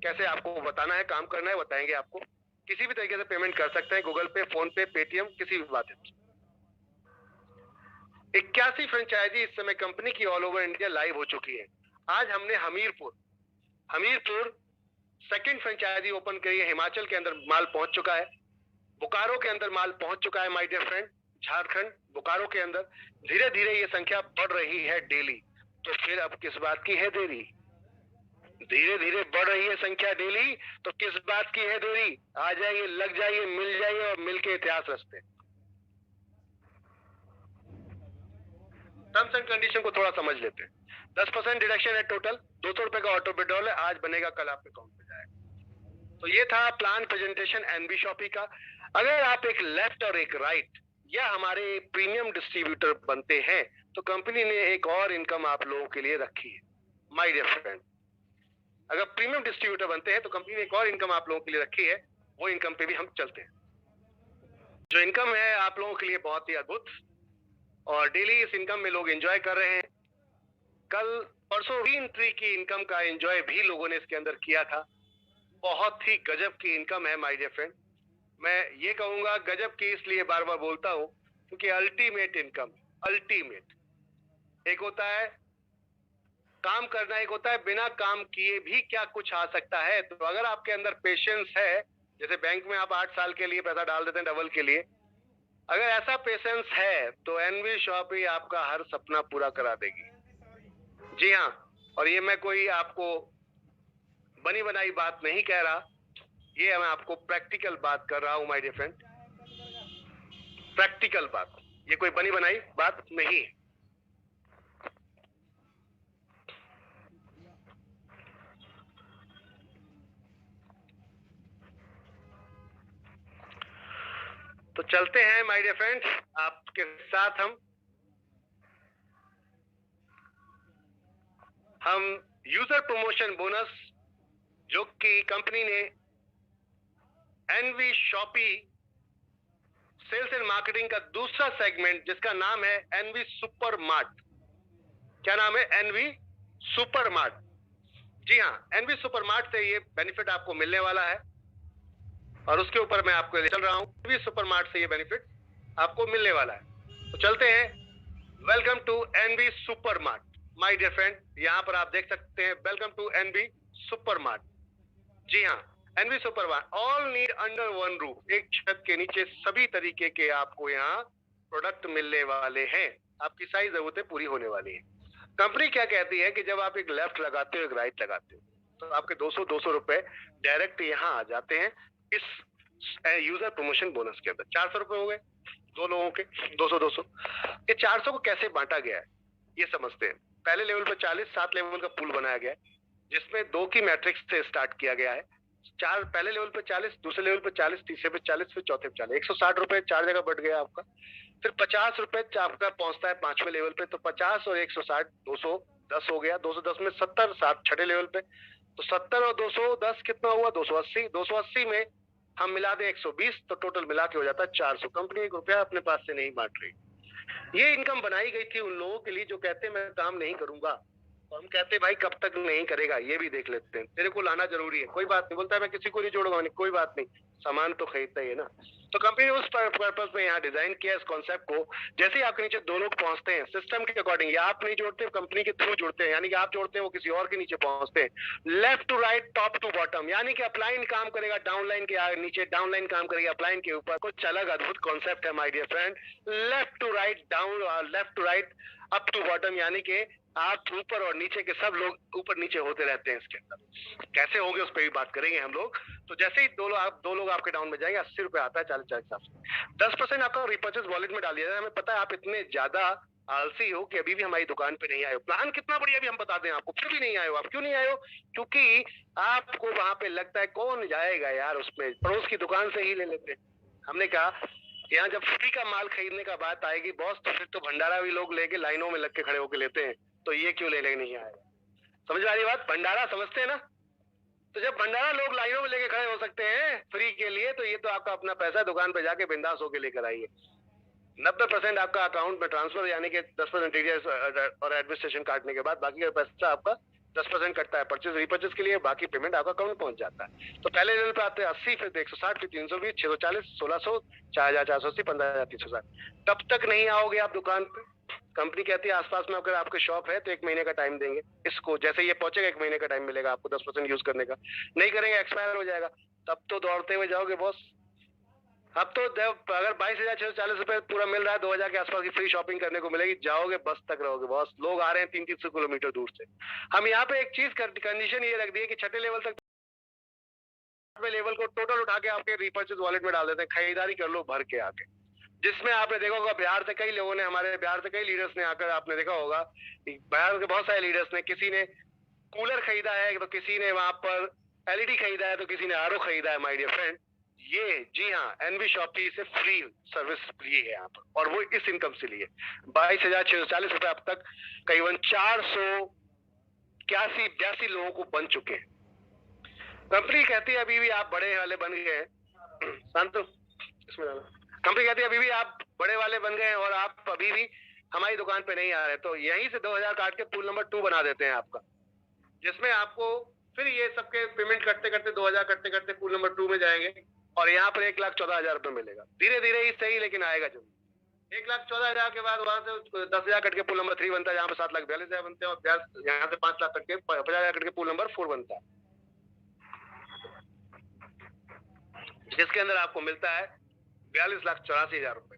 कैसे आपको बताना है, काम करना है, बताएंगे आपको। किसी भी तरीके से पेमेंट कर सकते हैं, गूगल पे, फोन पे, पेटीएम, किसी भी माध्यम से। 81 फ्रेंचाइजी इस समय कंपनी की ऑल ओवर इंडिया लाइव हो चुकी है। आज हमने हमीरपुर सेकंड फ्रेंचाइजी ओपन करी है। हिमाचल के अंदर माल पहुंच चुका है, बोकारो के अंदर माल पहुंच चुका है my dear friend. Jharkhand Bokaro के अंदर धीरे धीरे ये संख्या बढ़ रही है डेली। तो फिर अब किस बात की है देरी? धीरे धीरे बढ़ रही है संख्या डेली, तो किस बात की है देरी? आ जाइए, लग जाइए, मिल जाइए और मिलके इतिहास रचते। टर्म्स एंड कंडीशन को थोड़ा समझ लेते हैं। 10% डिडक्शन है टोटल, 200 रुपए का ऑटो पेट्रोल है, आज बनेगा कल आपके अकाउंट पे जाएगा। तो ये था प्लान प्रेजेंटेशन एनवी शॉपी का। अगर आप एक लेफ्ट और एक राइट या हमारे प्रीमियम डिस्ट्रीब्यूटर बनते हैं तो कंपनी ने एक और इनकम आप लोगों के लिए रखी है माय डियर फ्रेंड। अगर प्रीमियम डिस्ट्रीब्यूटर बनते हैं तो कंपनी ने एक और इनकम आप लोगों के लिए रखी है, वो इनकम पे भी हम चलते हैं। जो इनकम है आप लोगों के लिए बहुत ही अद्भुत और डेली इस इनकम में लोग एंजॉय कर रहे हैं। कल परसों ग्रीन ट्री की इनकम का एंजॉय भी लोगों ने इसके अंदर किया था। बहुत ही गजब की इनकम है माय डियर फ्रेंड। मैं ये कहूंगा गजब की इसलिए बार बार बोलता हूं क्योंकि अल्टीमेट इनकम, अल्टीमेट। एक होता है काम करना, एक होता है बिना काम किए भी क्या कुछ आ सकता है। तो अगर आपके अंदर पेशेंस है, जैसे बैंक में आप 8 साल के लिए पैसा डाल देते हैं डबल के लिए, अगर ऐसा पेशेंस है तो एनवी शॉपी आपका हर सपना पूरा करा देगी। जी हाँ, और ये मैं कोई आपको बनी बनाई बात नहीं कह रहा, ये मैं आपको प्रैक्टिकल बात कर रहा हूं माय डियर फ्रेंड। प्रैक्टिकल बात, ये कोई बनी बनाई बात नहीं है। तो चलते हैं माय डियर फ्रेंड्स, आपके साथ हम यूजर प्रमोशन बोनस जो कि कंपनी ने N V Shoppy sales and marketing का दूसरा सेगमेंट जिसका नाम है एनवी सुपर मार्ट। क्या नाम है? N V super mart. जी हाँ, एनवी सुपर मार्ट से ये बेनिफिट आपको मिलने वाला है और उसके ऊपर मैं आपको ले चल रहा हूं। एनवी सुपर मार्ट से ये बेनिफिट आपको मिलने वाला है। तो चलते हैं। Welcome to NV super mart my dear friend. यहाँ पर आप देख सकते हैं welcome to NV super mart. जी हाँ, NV super mart, all need under one roof, एक छत के नीचे सभी तरीके के आपको यहाँ प्रोडक्ट मिलने वाले हैं। आपकी सारी जरूरतें पूरी होने वाली है। कंपनी क्या कहती है कि जब आप एक लेफ्ट लगाते हो एक राइट लगाते हो तो आपके 200 रुपए डायरेक्ट यहाँ आ जाते हैं इस यूजर प्रमोशन बोनस के अंदर। 400 रुपए हो गए दो लोगों के, 200 ये 400 को कैसे बांटा गया है ये समझते हैं। पहले लेवल पर 40, 7 लेवल का पूल बनाया गया है जिसमें 2 की मैट्रिक्स से स्टार्ट किया गया है। चार पहले लेवल पे 40, दूसरे लेवल पे 40, तीसरे पे 40, फिर चौथे पे 40, 160 रुपए 4 जगह बढ़ गया आपका। फिर 50 रुपए आपका पहुंचता है 5वें लेवल पे, तो 50 और 160 210 हो गया। 210 में 70 7 छठे लेवल पे, तो 70 और 210 कितना हुआ? 280। 280 में हम मिला दें 120 तो टोटल मिला के हो जाता है 400। कंपनी 1 रुपया अपने पास से नहीं बांट रही। ये इनकम बनाई गई थी उन लोगों के लिए जो कहते हैं मैं काम नहीं करूंगा, तो हम कहते हैं भाई कब तक नहीं करेगा ये भी देख लेते हैं, तेरे को लाना जरूरी है। कोई बात नहीं, बोलता है मैं किसी को नहीं जोड़ूंगा, नहीं कोई बात नहीं, सामान तो खरीदता ही है ना। तो कंपनी ने उस पर्पस में यहाँ डिजाइन किया इस कॉन्सेप्ट को। जैसे ही आपके नीचे 2 लोग पहुंचते हैं सिस्टम के अकॉर्डिंग, या आप नहीं जोड़ते कंपनी के थ्रू जुड़ते हैं, यानी कि आप जोड़ते हैं वो किसी और के नीचे पहुंचते हैं। Left to right, top to bottom, यानी कि अपलाइन काम करेगा डाउनलाइन के नीचे, डाउनलाइन काम करेगा अपलाइन के ऊपर। कुछ अलग अद्भुत कॉन्सेप्ट है my dear friend. Left to right down, left to right up to bottom, यानी कि आप ऊपर और नीचे के सब लोग ऊपर नीचे होते रहते हैं। इसके अंदर कैसे होंगे उस पर भी बात करेंगे हम लोग। तो जैसे ही दो लोग आपके डाउन में जाएंगे 80 रुपए आता है 40 हिसाब से। 10% आपका रिपर्चेज वॉलेट में डाल दिया जाए। हमें पता है आप इतने ज्यादा आलसी हो कि अभी भी हमारी दुकान पे नहीं आए हो। प्लान कितना बढ़िया भी हम बता दें आपको, फिर भी नहीं आए हो। आप क्यों नहीं आए हो? क्योंकि आपको वहां पे लगता है कौन जाएगा यार, उसमें पड़ोस की दुकान से ही ले लेते। हमने कहा यहाँ जब फ्री का माल खरीदने का बात आएगी बॉस, तो फिर तो भंडारा भी लोग लेके लाइनों में लग के खड़े होके लेते हैं, तो ये क्यों लेने नहीं आएगा? समझ वाली बात, भंडारा समझते हैं ना। तो जब भंडारा लोग लाइनों में लेके खड़े हो सकते हैं फ्री के लिए, तो ये तो आपका अपना पैसा दुकान पे जाके बिंदास होके लेकर आइए। 90% आपका अकाउंट में ट्रांसफर, यानी कि 10% टीडीएस और एडमिनिस्ट्रेशन काटने के बाद बाकी का पैसा आपका 10% कटता है परचेज रिपर्चेज के लिए, बाकी पेमेंट आपका अकाउंट पहुंच जाता है। तो पहले लेवल पे आते हैं 80, फिर 160, फिर 320, 640, 1600, 4480, 15360। तब तक नहीं आओगे आप दुकान पे। कंपनी कहती है आसपास में अगर आपके शॉप है तो 1 महीने का टाइम देंगे इसको। जैसे ये पहुंचेगा 1 महीने का टाइम मिलेगा आपको 10% यूज करने का। नहीं करेंगे एक्सपायर हो जाएगा। तब तो दौड़ते हुए जाओगे बॉस। अब तो अगर 22,640 रुपए पूरा मिल रहा है, 2000 के आसपास की फ्री शॉपिंग करने को मिलेगी, जाओगे बस तक रहोगे बॉस। लोग आ रहे हैं 300 किलोमीटर दूर से। हम यहाँ पे एक चीज कंडीशन ये रख दी है कि छठे लेवल तक लेवल को टोटल उठा के आपके रिपर्चेज वॉलेट में डाल देते हैं, खरीदारी कर लो भर के आके। जिसमें आपने देखा होगा बिहार से कई लोगों ने, हमारे बिहार से कई लीडर्स ने आकर, आपने देखा होगा बिहार के बहुत सारे लीडर्स ने, किसी ने कूलर खरीदा है तो किसी ने वहां पर एलईडी खरीदा है तो किसी ने आरओ खरीदा है माय डियर फ्रेंड। ये जी हाँ एनवी शॉपी से फ्री सर्विस फ्री है यहाँ पर, और वो इस इनकम से लिए 22,640 रुपए अब तक करीबन 481 लोगों को बन चुके हैं। कंपनी कहती है अभी भी आप बड़े वाले बन गए हैं। शांत इसमें कंपनी कहती है अभी भी आप बड़े वाले बन गए हैं और आप अभी भी हमारी दुकान पे नहीं आ रहे, तो यहीं से 2000 काट के पुल नंबर 2 बना देते हैं आपका, जिसमें आपको फिर ये सबके पेमेंट करते करते 2000 करते करते पुल नंबर 2 में जाएंगे और यहाँ पर 1,14,000 रुपए मिलेगा। धीरे धीरे ही सही, लेकिन आएगा जरूर। 1,14,000 के बाद वहां से 10,000 कट के पुल नंबर 3 बनता है, यहाँ पे 7,42,000 बनते हैं, और यहाँ से 5 लाख कट के 50,000 कट के पुल नंबर 4 बनता है, जिसके अंदर आपको मिलता है 42,84,000 रुपए।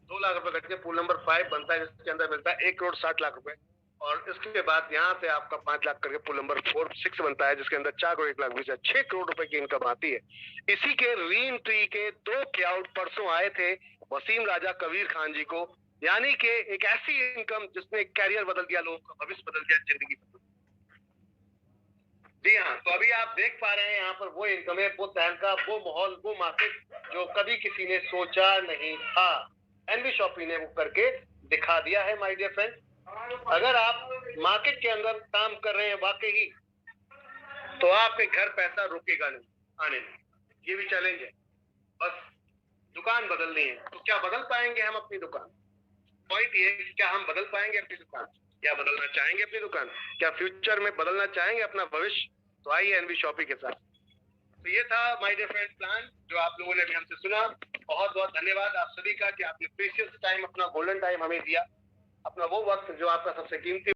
2 लाख रुपए कट के पुल नंबर 5 बनता है, जिसके अंदर मिलता है 1,60,00,000 रुपए। और इसके बाद यहाँ से आपका 5 लाख करके पुल नंबर 6 बनता है, जिसके अंदर 4,01,20,000 6 करोड़ रुपए की इनकम आती है। इसी के री एंट्री के 2 पे आउट परसों आए थे वसीम राजा कबीर खान जी को, यानी कि एक ऐसी इनकम जिसने कैरियर बदल दिया, लोगों का भविष्य बदल दिया, जिंदगी बदल। जी हाँ, तो अभी आप देख पा रहे हैं यहाँ पर वो इनकम है, वो तहलका, वो माहौल, वो मार्केट जो कभी किसी ने सोचा नहीं था, एनवी शॉपी ने वो करके दिखा दिया है माय डियर फ्रेंड। अगर आप मार्केट के अंदर काम कर रहे हैं वाकई, तो आपके घर पैसा रुकेगा नहीं आने में, ये भी चैलेंज है। बस दुकान बदलनी है, तो क्या बदल पाएंगे हम अपनी दुकान? पॉइंट ये है कि क्या हम बदल पाएंगे अपनी दुकान? क्या बदलना चाहेंगे अपनी दुकान? क्या फ्यूचर में बदलना चाहेंगे अपना भविष्य? तो आइए एनवी शॉपी के साथ। तो ये था माय डियर फ्रेंड प्लान जो आप लोगों ने भी हमसे सुना। बहुत बहुत धन्यवाद आप सभी का कि आपने प्रीशियस टाइम, अपना गोल्डन टाइम हमें दिया, अपना वो वक्त जो आपका सबसे कीमती।